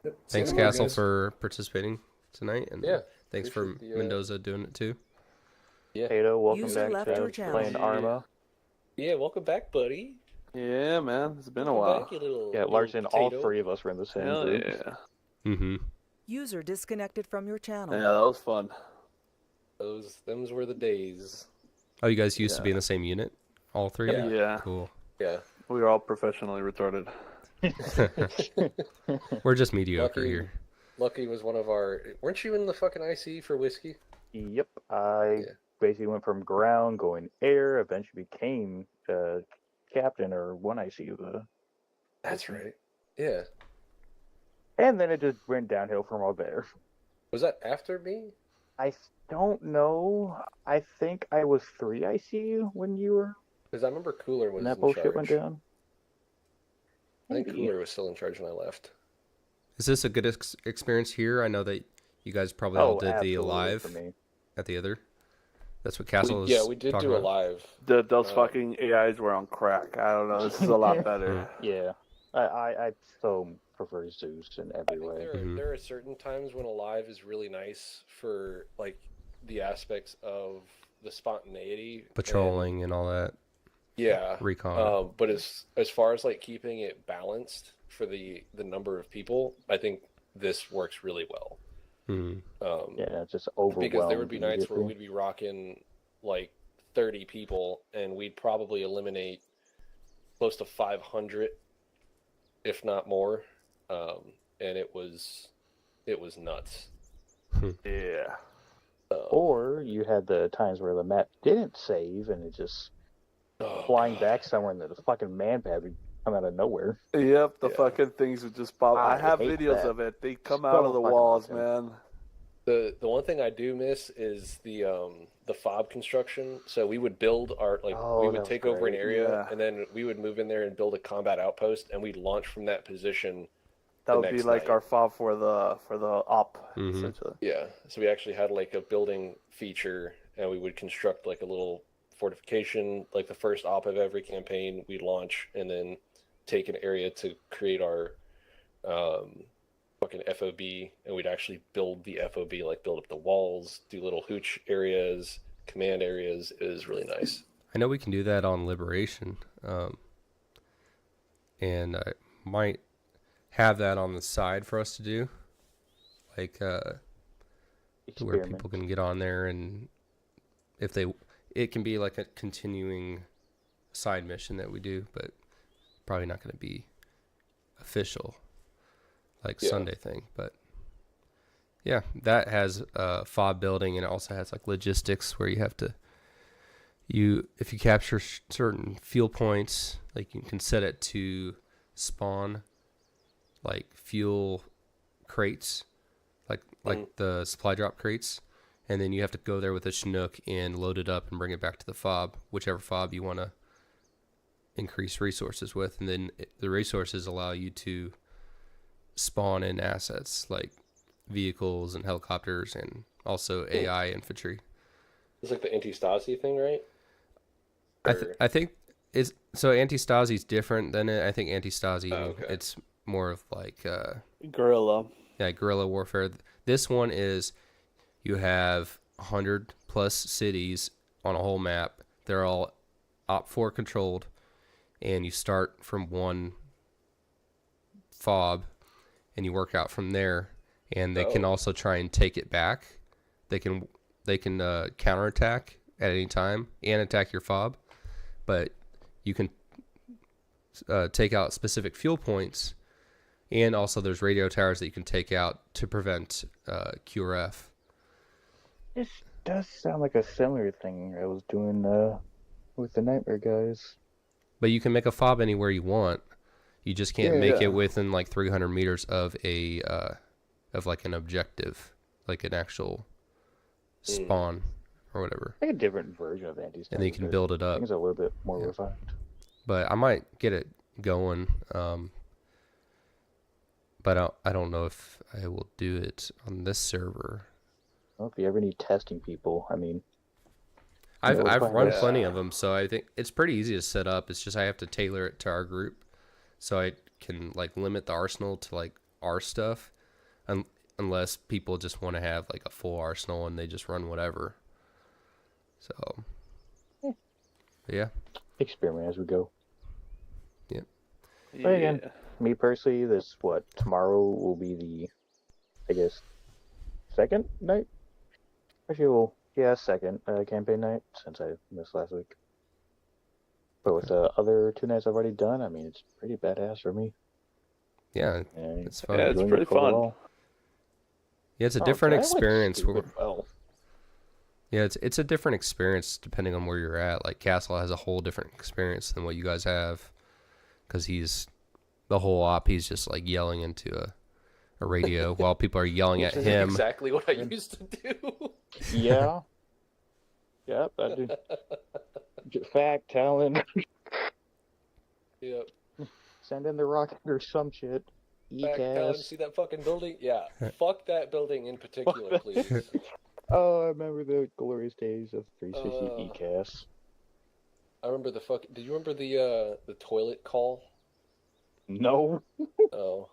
Yep. Thanks, See you later, Castle, guys. for participating tonight, and Yeah, thanks for appreciate the, Mendoza doing it too. Yeah. Tato, welcome User back left to your channel. playing Arma. Yeah, welcome back, buddy. Yeah, man, it's been a Welcome while. back, you little, Yeah, little Larson, all potato. 3 of us were in the same Hell group. yeah. Mm-hmm. User disconnected from your channel. Yeah, that was fun. Them's were the days. Oh, you guys used to Yeah. be in the same unit, all 3 of you? Yeah. Cool. Yeah. We were all professionally retarded. We're just mediocre Lucky. here. Lucky was one of our. Weren't you in the fucking IC for whiskey? Yep, I Yeah. basically went from ground going air, eventually became captain or one ICU. That's right. Yeah. And then it just went downhill from all there. Was that after me? I don't know. I think I was 3 ICU when you were Because I remember Cooler was when that in bullshit charge. went down. I think Maybe. Cooler was still in charge when I left. Is this a good experience here? I know that you guys probably all did the absolutely live for me. at the other. That's what Castle was. Yeah, we did talking do a about. live. Those fucking AIs were on crack. I don't know. This is a lot better. Yeah, I so prefer Zeus in I every think way. there are certain times when a live is really nice for like the aspects of the spontaneity, Patrolling and all that. Yeah, Recon. but as far as like keeping it balanced for the number of people, I think this works really well. Mhm. Yeah, it's just overwhelmed. Because there would be nights where immediately. we'd be rocking like 30 people, and we'd probably eliminate close to 500, if not more. And it was nuts. Yeah. Or you had the times where the map didn't save and it just flying back somewhere and the fucking man pad would come out of nowhere. Yep, the fucking things would just pop. I have hate videos that. of it. They come So out of the fucking walls, awesome. man. The one thing I do miss is the fob construction. So we would build our we that would was take over an great. area, Yeah. and then we would move in there and build a combat outpost, and we'd launch from that position. That the would be next like night. our fob for the op, Mhm. essentially. Yeah, so we actually had like a building feature, and we would construct like a little fortification, like the first op of every campaign we'd launch, and then take an area to create our fucking FOB, and we'd actually build the FOB, like build up the walls, do little hooch areas, command areas. It was really nice. I know we can do that on Liberation, and I might have that on the side for us to do, like where Experiment. people can get on there, and if it can be like a continuing side mission that we do, but probably not going to be official, like Yeah. Sunday thing. But yeah, that has fob building, and it also has like logistics where you have to if you capture certain fuel points, like you can set it to spawn like fuel crates, like the supply drop crates, and then you have to go there with a Chinook and load it up and bring it back to the fob, whichever fob you want to increase resources with, and then the resources allow you to spawn in assets like vehicles and helicopters and also AI infantry. It's like the anti-Stasi thing, right? I think it's so anti-Stasi's different than it. I think anti-Stasi, okay. it's more of like Guerrilla. yeah, guerrilla warfare. This one is you have 100 plus cities on a whole map. They're all Op4 controlled, and you start from one fob and you work out from there. And they can also try and take it back. They can counterattack at any time and attack your fob, but you can take out specific fuel points, and also there's radio towers that you can take out to prevent QRF. This does sound like a similar thing I was doing with the Nightmare guys. But you can make a fob anywhere you want. You just can't make it within like 300 meters of a of like an objective, like an actual spawn or whatever. Like a different version of anti-stab. And then you can build it up. Things a little bit more refined. But I might get it going. But I don't know if I will do it on this server. Well, if you ever need testing people, I mean, I've run plenty of them, so I think it's pretty easy to set up. It's just I have to tailor it to our group, so I can like limit the arsenal to like our stuff, unless people just want to have like a full arsenal and they just run whatever. So, yeah. Experiment as we go. Yeah. But again, me personally, tomorrow will be the, I guess, second night? Actually, second campaign night, since I missed last week. But with the other 2 nights I've already done, I mean, it's pretty badass for me. Yeah, it's fun. Yeah, it's pretty fun. Yeah, it's a different experience. Yeah, it's a different experience depending on where you're at. Like Castle has a whole different experience than what you guys have, because the whole op, he's just like yelling into a radio while people are yelling at him. Exactly what I used to do. Yeah. Yep, I do. Fact, Talon. Yep. Send in the rocket or some shit. Fact, Talon, see that fucking building? Yeah. Fuck that building in particular, please. Oh, I remember the glorious days of 360 ECAS. I remember did you remember the toilet call? No. Oh.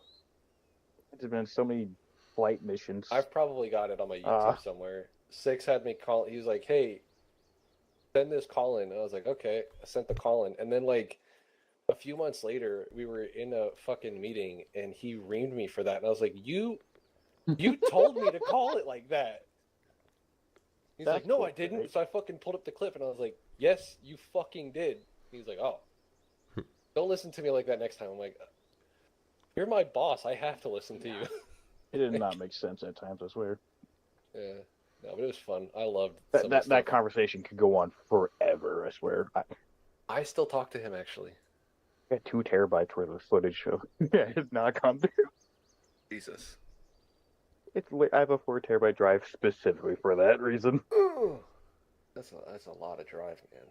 There's been so many flight missions. I've probably got it on my YouTube somewhere. Six had me call. He was like, "Hey, send this call in." And I was like, "Okay." I sent the call in, and then like a few months later, we were in a fucking meeting, and he reamed me for that, and I was like, "You told me to call it like that." He's like, "No, I didn't." Right? So I fucking pulled up the clip, and I was like, "Yes, you fucking did." He's like, "Oh, don't listen to me like that next time." I'm like, "You're my boss. I have to listen to you." It did not make sense at times, I swear. Yeah. No, but it was fun. I loved that conversation could go on forever, I swear. I still talk to him, actually. I got 2 terabytes worth of footage of it's not gone through. Jesus. I have a 4 terabyte drive specifically for that reason. That's a lot of drive, man.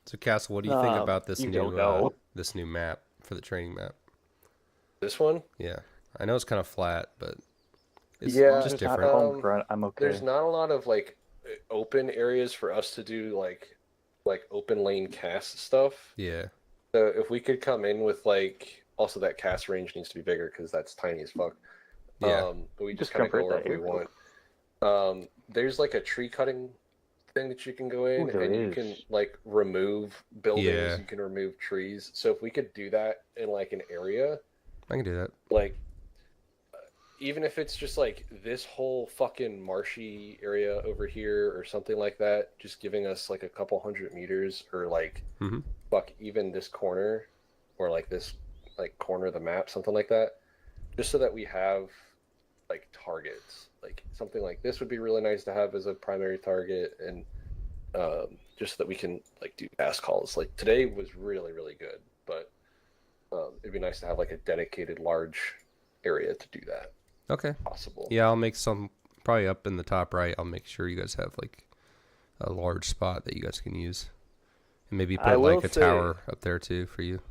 So, Castle, what do you think about this new map for the training map? This one? Yeah, I know it's kind of flat, but it's just different. I'm okay. There's not a lot of like open areas for us to do like open lane cast stuff. Yeah. So if we could come in with like, also that cast range needs to be bigger because that's tiny as fuck. Yeah. But we just kind of go wherever we want. There's like a tree cutting thing that you can go in, and you can like remove buildings. Yeah. You can remove trees. So if we could do that in like an area, I can do that. Like, even if it's just like this whole fucking marshy area over here or something like that, just giving us like a couple 100 meters, or like fuck even this corner, or like this like corner of the map, something like that, just so that we have like targets. Like something like this would be really nice to have as a primary target, and just so that we can like do fast calls. Like today was really, really good, but it'd be nice to have like a dedicated large area to do that. Okay. Possible. Yeah, I'll make some probably up in the top right. I'll make sure you guys have like a large spot that you guys can use, and maybe put like a tower up there too for you.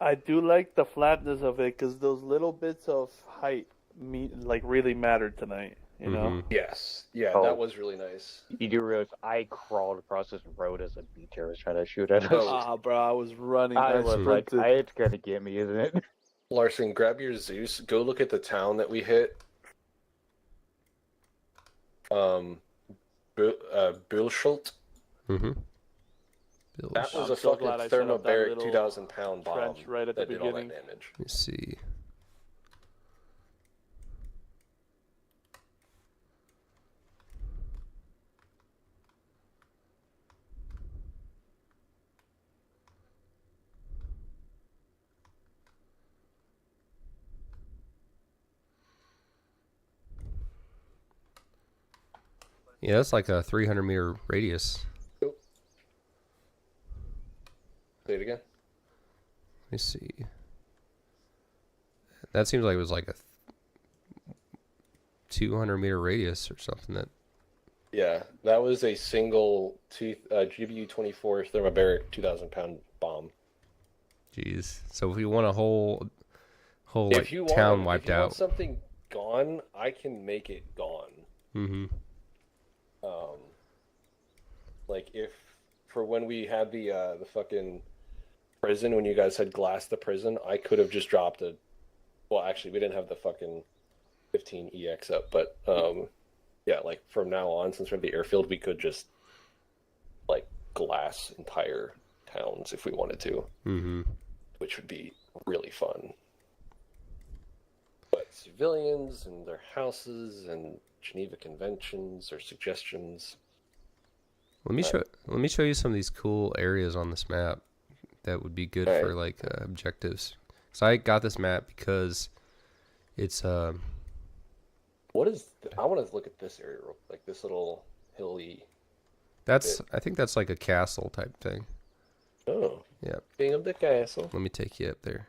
I do like the flatness of it because those little bits of height really mattered tonight. You know? Yes. Yeah, that was really nice. You do realize I crawled across this road as a bee terrorist trying to shoot at us. Ah, bro, I was running. I was like, it's gonna get me, isn't it? Larson, grab your Zeus. Go look at the town that we hit. Bilschult. That was a fucking thermobaric 2,000-pound bomb right at the that did all beginning. that damage. Let me see. Yeah, that's like a 300-meter radius. Say it again. Let me see. That seems like it was like a 200-meter radius or something. That. Yeah, that was a single GBU-24 thermobaric 2,000-pound bomb. Jeez. So if you want a whole If like you town want, wiped if you out. want something gone, I can make it gone. Mm-hmm. Like if for when we had the fucking prison, when you guys had glassed the prison, I could have just dropped a. Well, actually, we didn't have the fucking 15 EX up, but yeah, like from now on, since we're at the airfield, we could just like glass entire towns if we wanted to, which would be really fun. But civilians and their houses and Geneva Conventions or suggestions. Let me show you some of these cool areas on this map that would be good for like objectives. So I got this map because it's What is? I want to look at this area, like this little hilly. That's I think that's like a castle type thing. Oh. Yeah. King of the castle. Let me take you up there.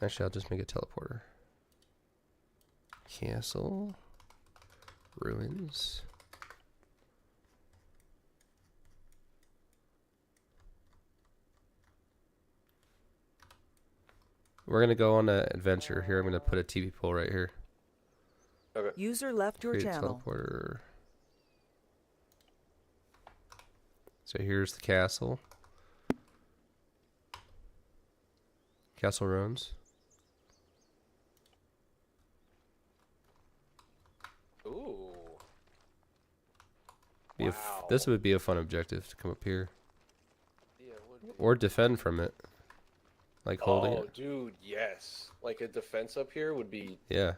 Actually, I'll just make a teleporter. Castle. Ruins. We're going to go on an adventure here. I'm going to put a TV pole right here. Okay. User left your Create channel. teleporter. So here's the castle. Castle ruins. Ooh. Wow. This would be a fun objective to come up here. Yeah, or defend from it. Like holding it. Oh, dude, yes. Like a defense up here would be. Yeah.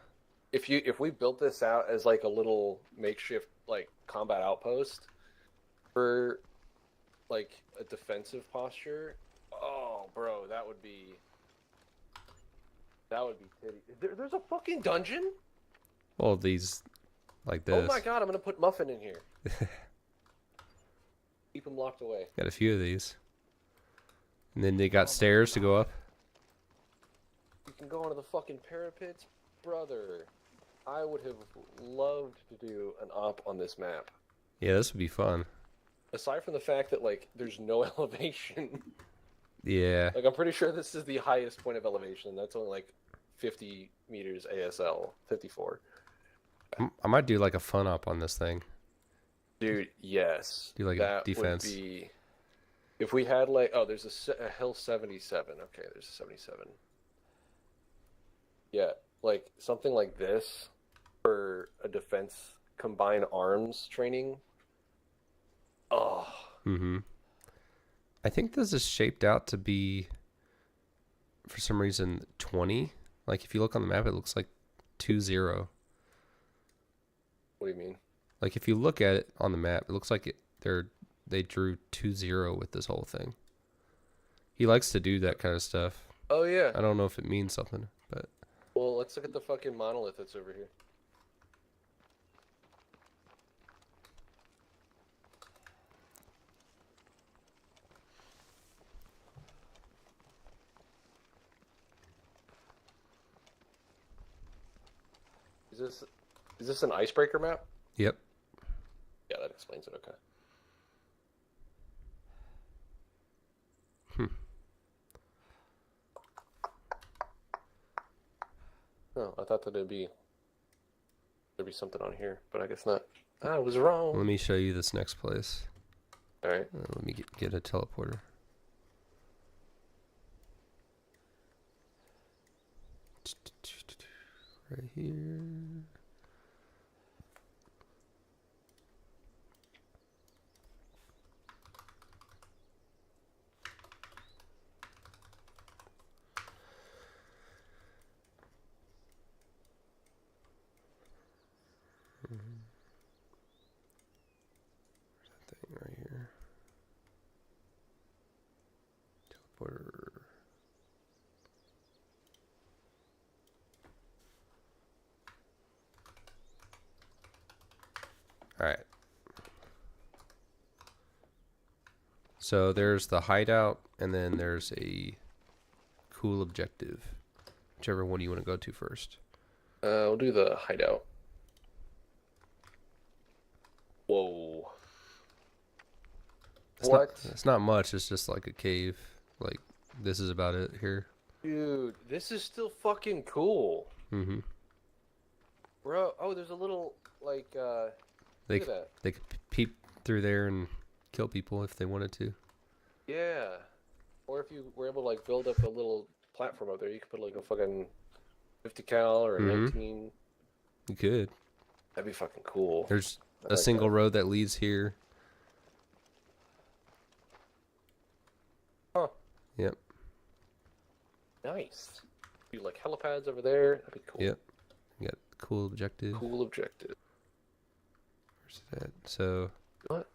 If we built this out as like a little makeshift like combat outpost for like a defensive posture, oh, bro, that would be pity. There's a fucking dungeon? Well, these like this. Oh my god, I'm gonna put Muffin in here. Keep him locked away. Got a few of these. And then they got stairs to go up. You can go onto the fucking parapets, brother. I would have loved to do an op on this map. Yeah, this would be fun. Aside from the fact that like there's no elevation. Yeah. Like I'm pretty sure this is the highest point of elevation. That's only like 50 meters ASL, 54. I might do like a fun op on this thing. Dude, yes. Do like that a defense. Would be... If we had like, oh, there's a hill 77. Okay, there's a 77. Yeah, like something like this for a defense combined arms training. Oh. Mm-hmm. I think this is shaped out to be, for some reason, 20. Like if you look on the map, it looks like 2-0. What do you mean? Like if you look at it on the map, it looks like they drew 2-0 with this whole thing. He likes to do that kind of stuff. Oh yeah. I don't know if it means something, but. Well, let's look at the fucking monolith that's over here. Is this an icebreaker map? Yep. Yeah, that explains it. Okay. Oh, I thought that there'd be something on here, but I guess not. I was wrong. Let me show you this next place. All right. Let me get a teleporter. Right here. There's that thing right here. Teleporter. Alright. So there's the hideout, and then there's a cool objective. Whichever one you want to go to first. We'll do the hideout. Whoa. It's not much. It's just like a cave. Like, this is about it here. Dude, this is still fucking cool. Mm-hmm. Bro, oh, there's a little, like, look at that. They could peep through there and kill people if they wanted to. Yeah. Or if you were able to, like, build up a little platform up there, you could put, like, a fucking 50 cal or a 19. You could. That'd be fucking cool. There's a single road that leads here. Huh. Yep. Nice. Do, like, helipads over there. That'd be cool. Yep. You got cool objective. Cool objective. Where's that? So... What?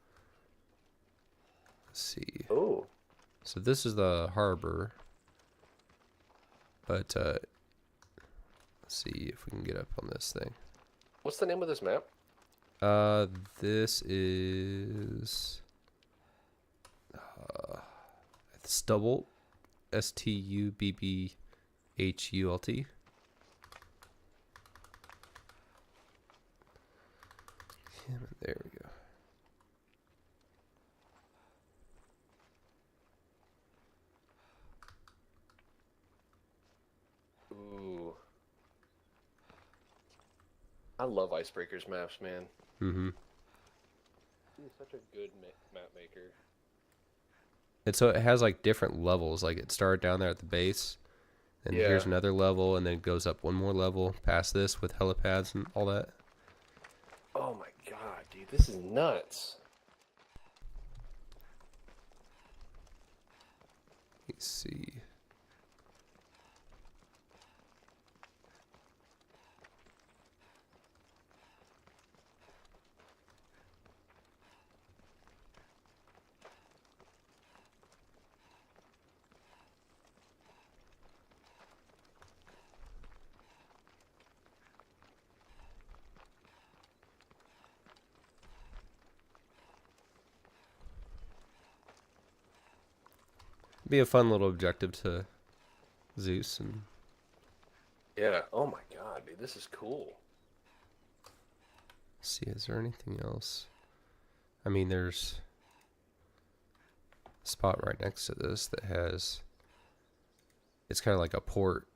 Let's see. Oh. So this is the harbor. But, let's see if we can get up on this thing. What's the name of this map? This is... Stubble. Stubbhult. There we go. Ooh. I love Icebreakers maps, man. Mm-hmm. He's such a good map maker. And so it has like different levels. Like it started down there at the base, and here's another level, and then it goes up one more level past this with helipads and all that. Oh my god, dude, this is nuts. Let's see. Be a fun little objective to Zeus and Yeah. Oh my god, dude, this is cool. see, is there anything else? I mean, there's a spot right next to this that has, it's kind of like a port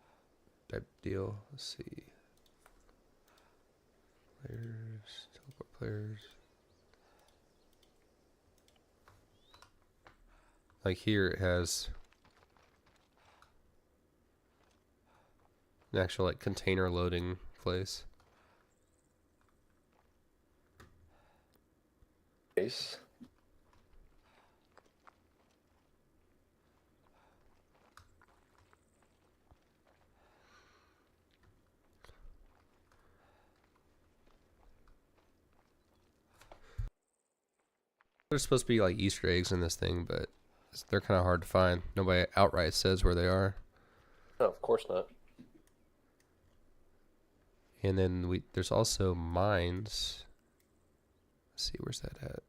type deal. Let's see. Players, teleport players. Like here it has an actual like container loading place. Nice. There's supposed to be like Easter eggs in this thing, but they're kind of hard to find. Nobody outright says where they are. No, of course not. And then there's also mines. Let's see, where's that at?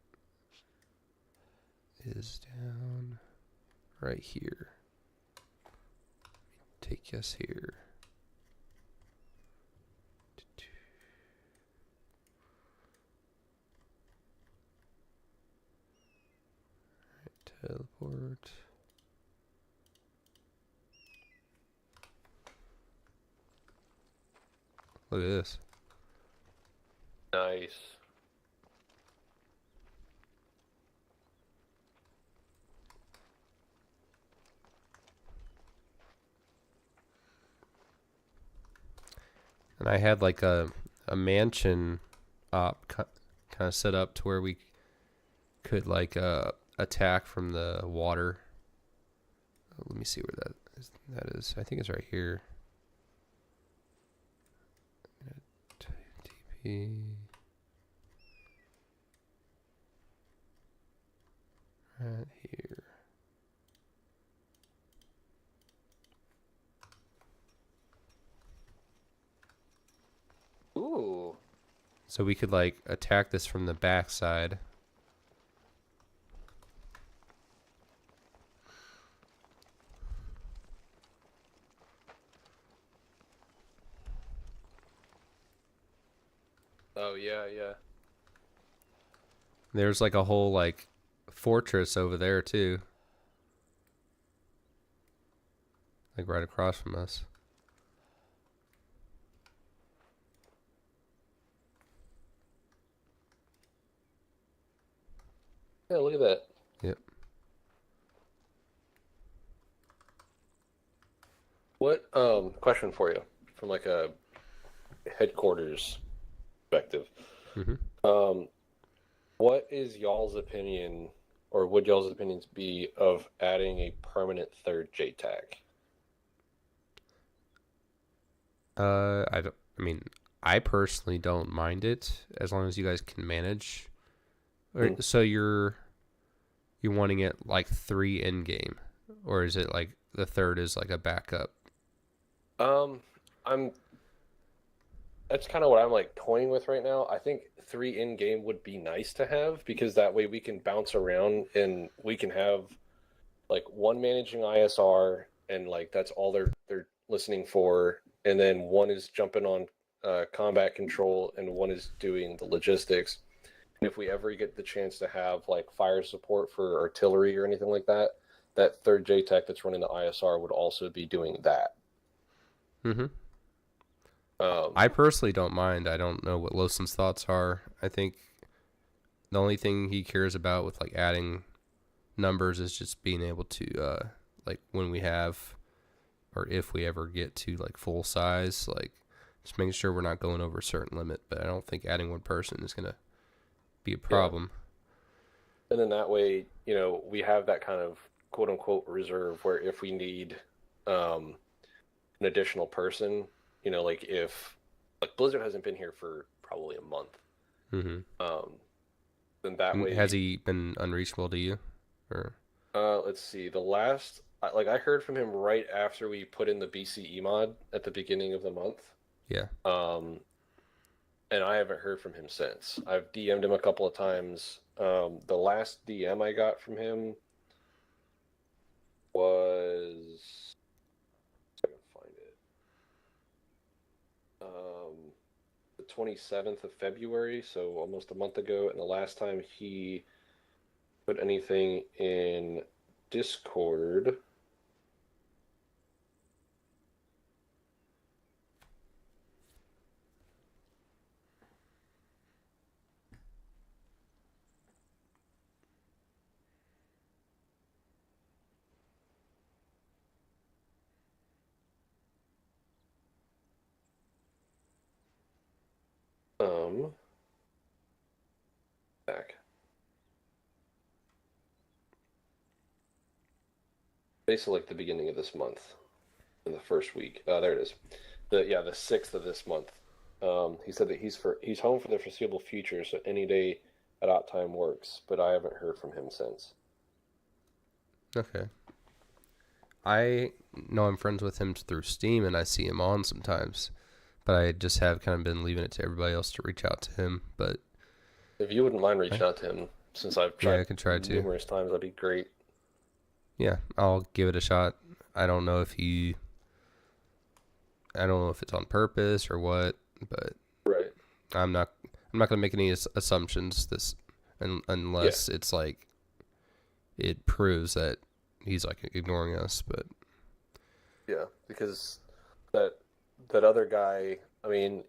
It is down right here. Take us here. Teleport. Look at this. Nice. And I had like a mansion op kind of set up to where we could like attack from the water. Let me see where that is. I think it's right here. TP. Right here. Ooh. So we could like attack this from the backside. Oh yeah, yeah. There's like a whole like fortress over there too. Like right across from us. Yeah, look at that. Yep. What question for you from like a headquarters perspective. What is y'all's opinion, or would y'all's opinions be of adding a permanent third JTAG? I personally don't mind it as long as you guys can manage. So you're wanting it like 3 in game, or is it like the third is like a backup? That's kind of what I'm like toying with right now. I think 3 in game would be nice to have because that way we can bounce around and we can have like one managing ISR and like that's all they're listening for, and then one is jumping on combat control and one is doing the logistics. And if we ever get the chance to have like fire support for artillery or anything like that, that third JTAC that's running the ISR would also be doing that. I personally don't mind. I don't know what Lawson's thoughts are. I think the only thing he cares about with like adding numbers is just being able to like when we have or if we ever get to like full size, like just making sure we're not going over a certain limit. But I don't think adding one person is gonna be a problem. Yeah. And then that way, you know, we have that kind of quote unquote reserve where if we need an additional person, you know, like if like Blizzard hasn't been here for probably a month, then that way has he been unreachable to you? Or let's see, the last like I heard from him right after we put in the BCE mod at the beginning of the month. Yeah. And I haven't heard from him since. I've DM'd him a couple of times. The last DM I got from him was I can find it. The 27th of February, so almost a month ago, and the last time he put anything in Discord back. Basically like the beginning of this month. In the first week. There it is. The 6th of this month. He said that he's home for the foreseeable future, so any day at odd time works, but I haven't heard from him since. Okay. I know I'm friends with him through Steam and I see him on sometimes, but I just have kind of been leaving it to everybody else to reach out to him. But if you wouldn't mind reaching out to him, since I've tried I can try to numerous times, that'd be great. Yeah, I'll give it a shot. I don't know if it's on purpose or what, but right. I'm not gonna make any assumptions unless it's like it proves that he's like ignoring us. But yeah, because that other guy, I mean,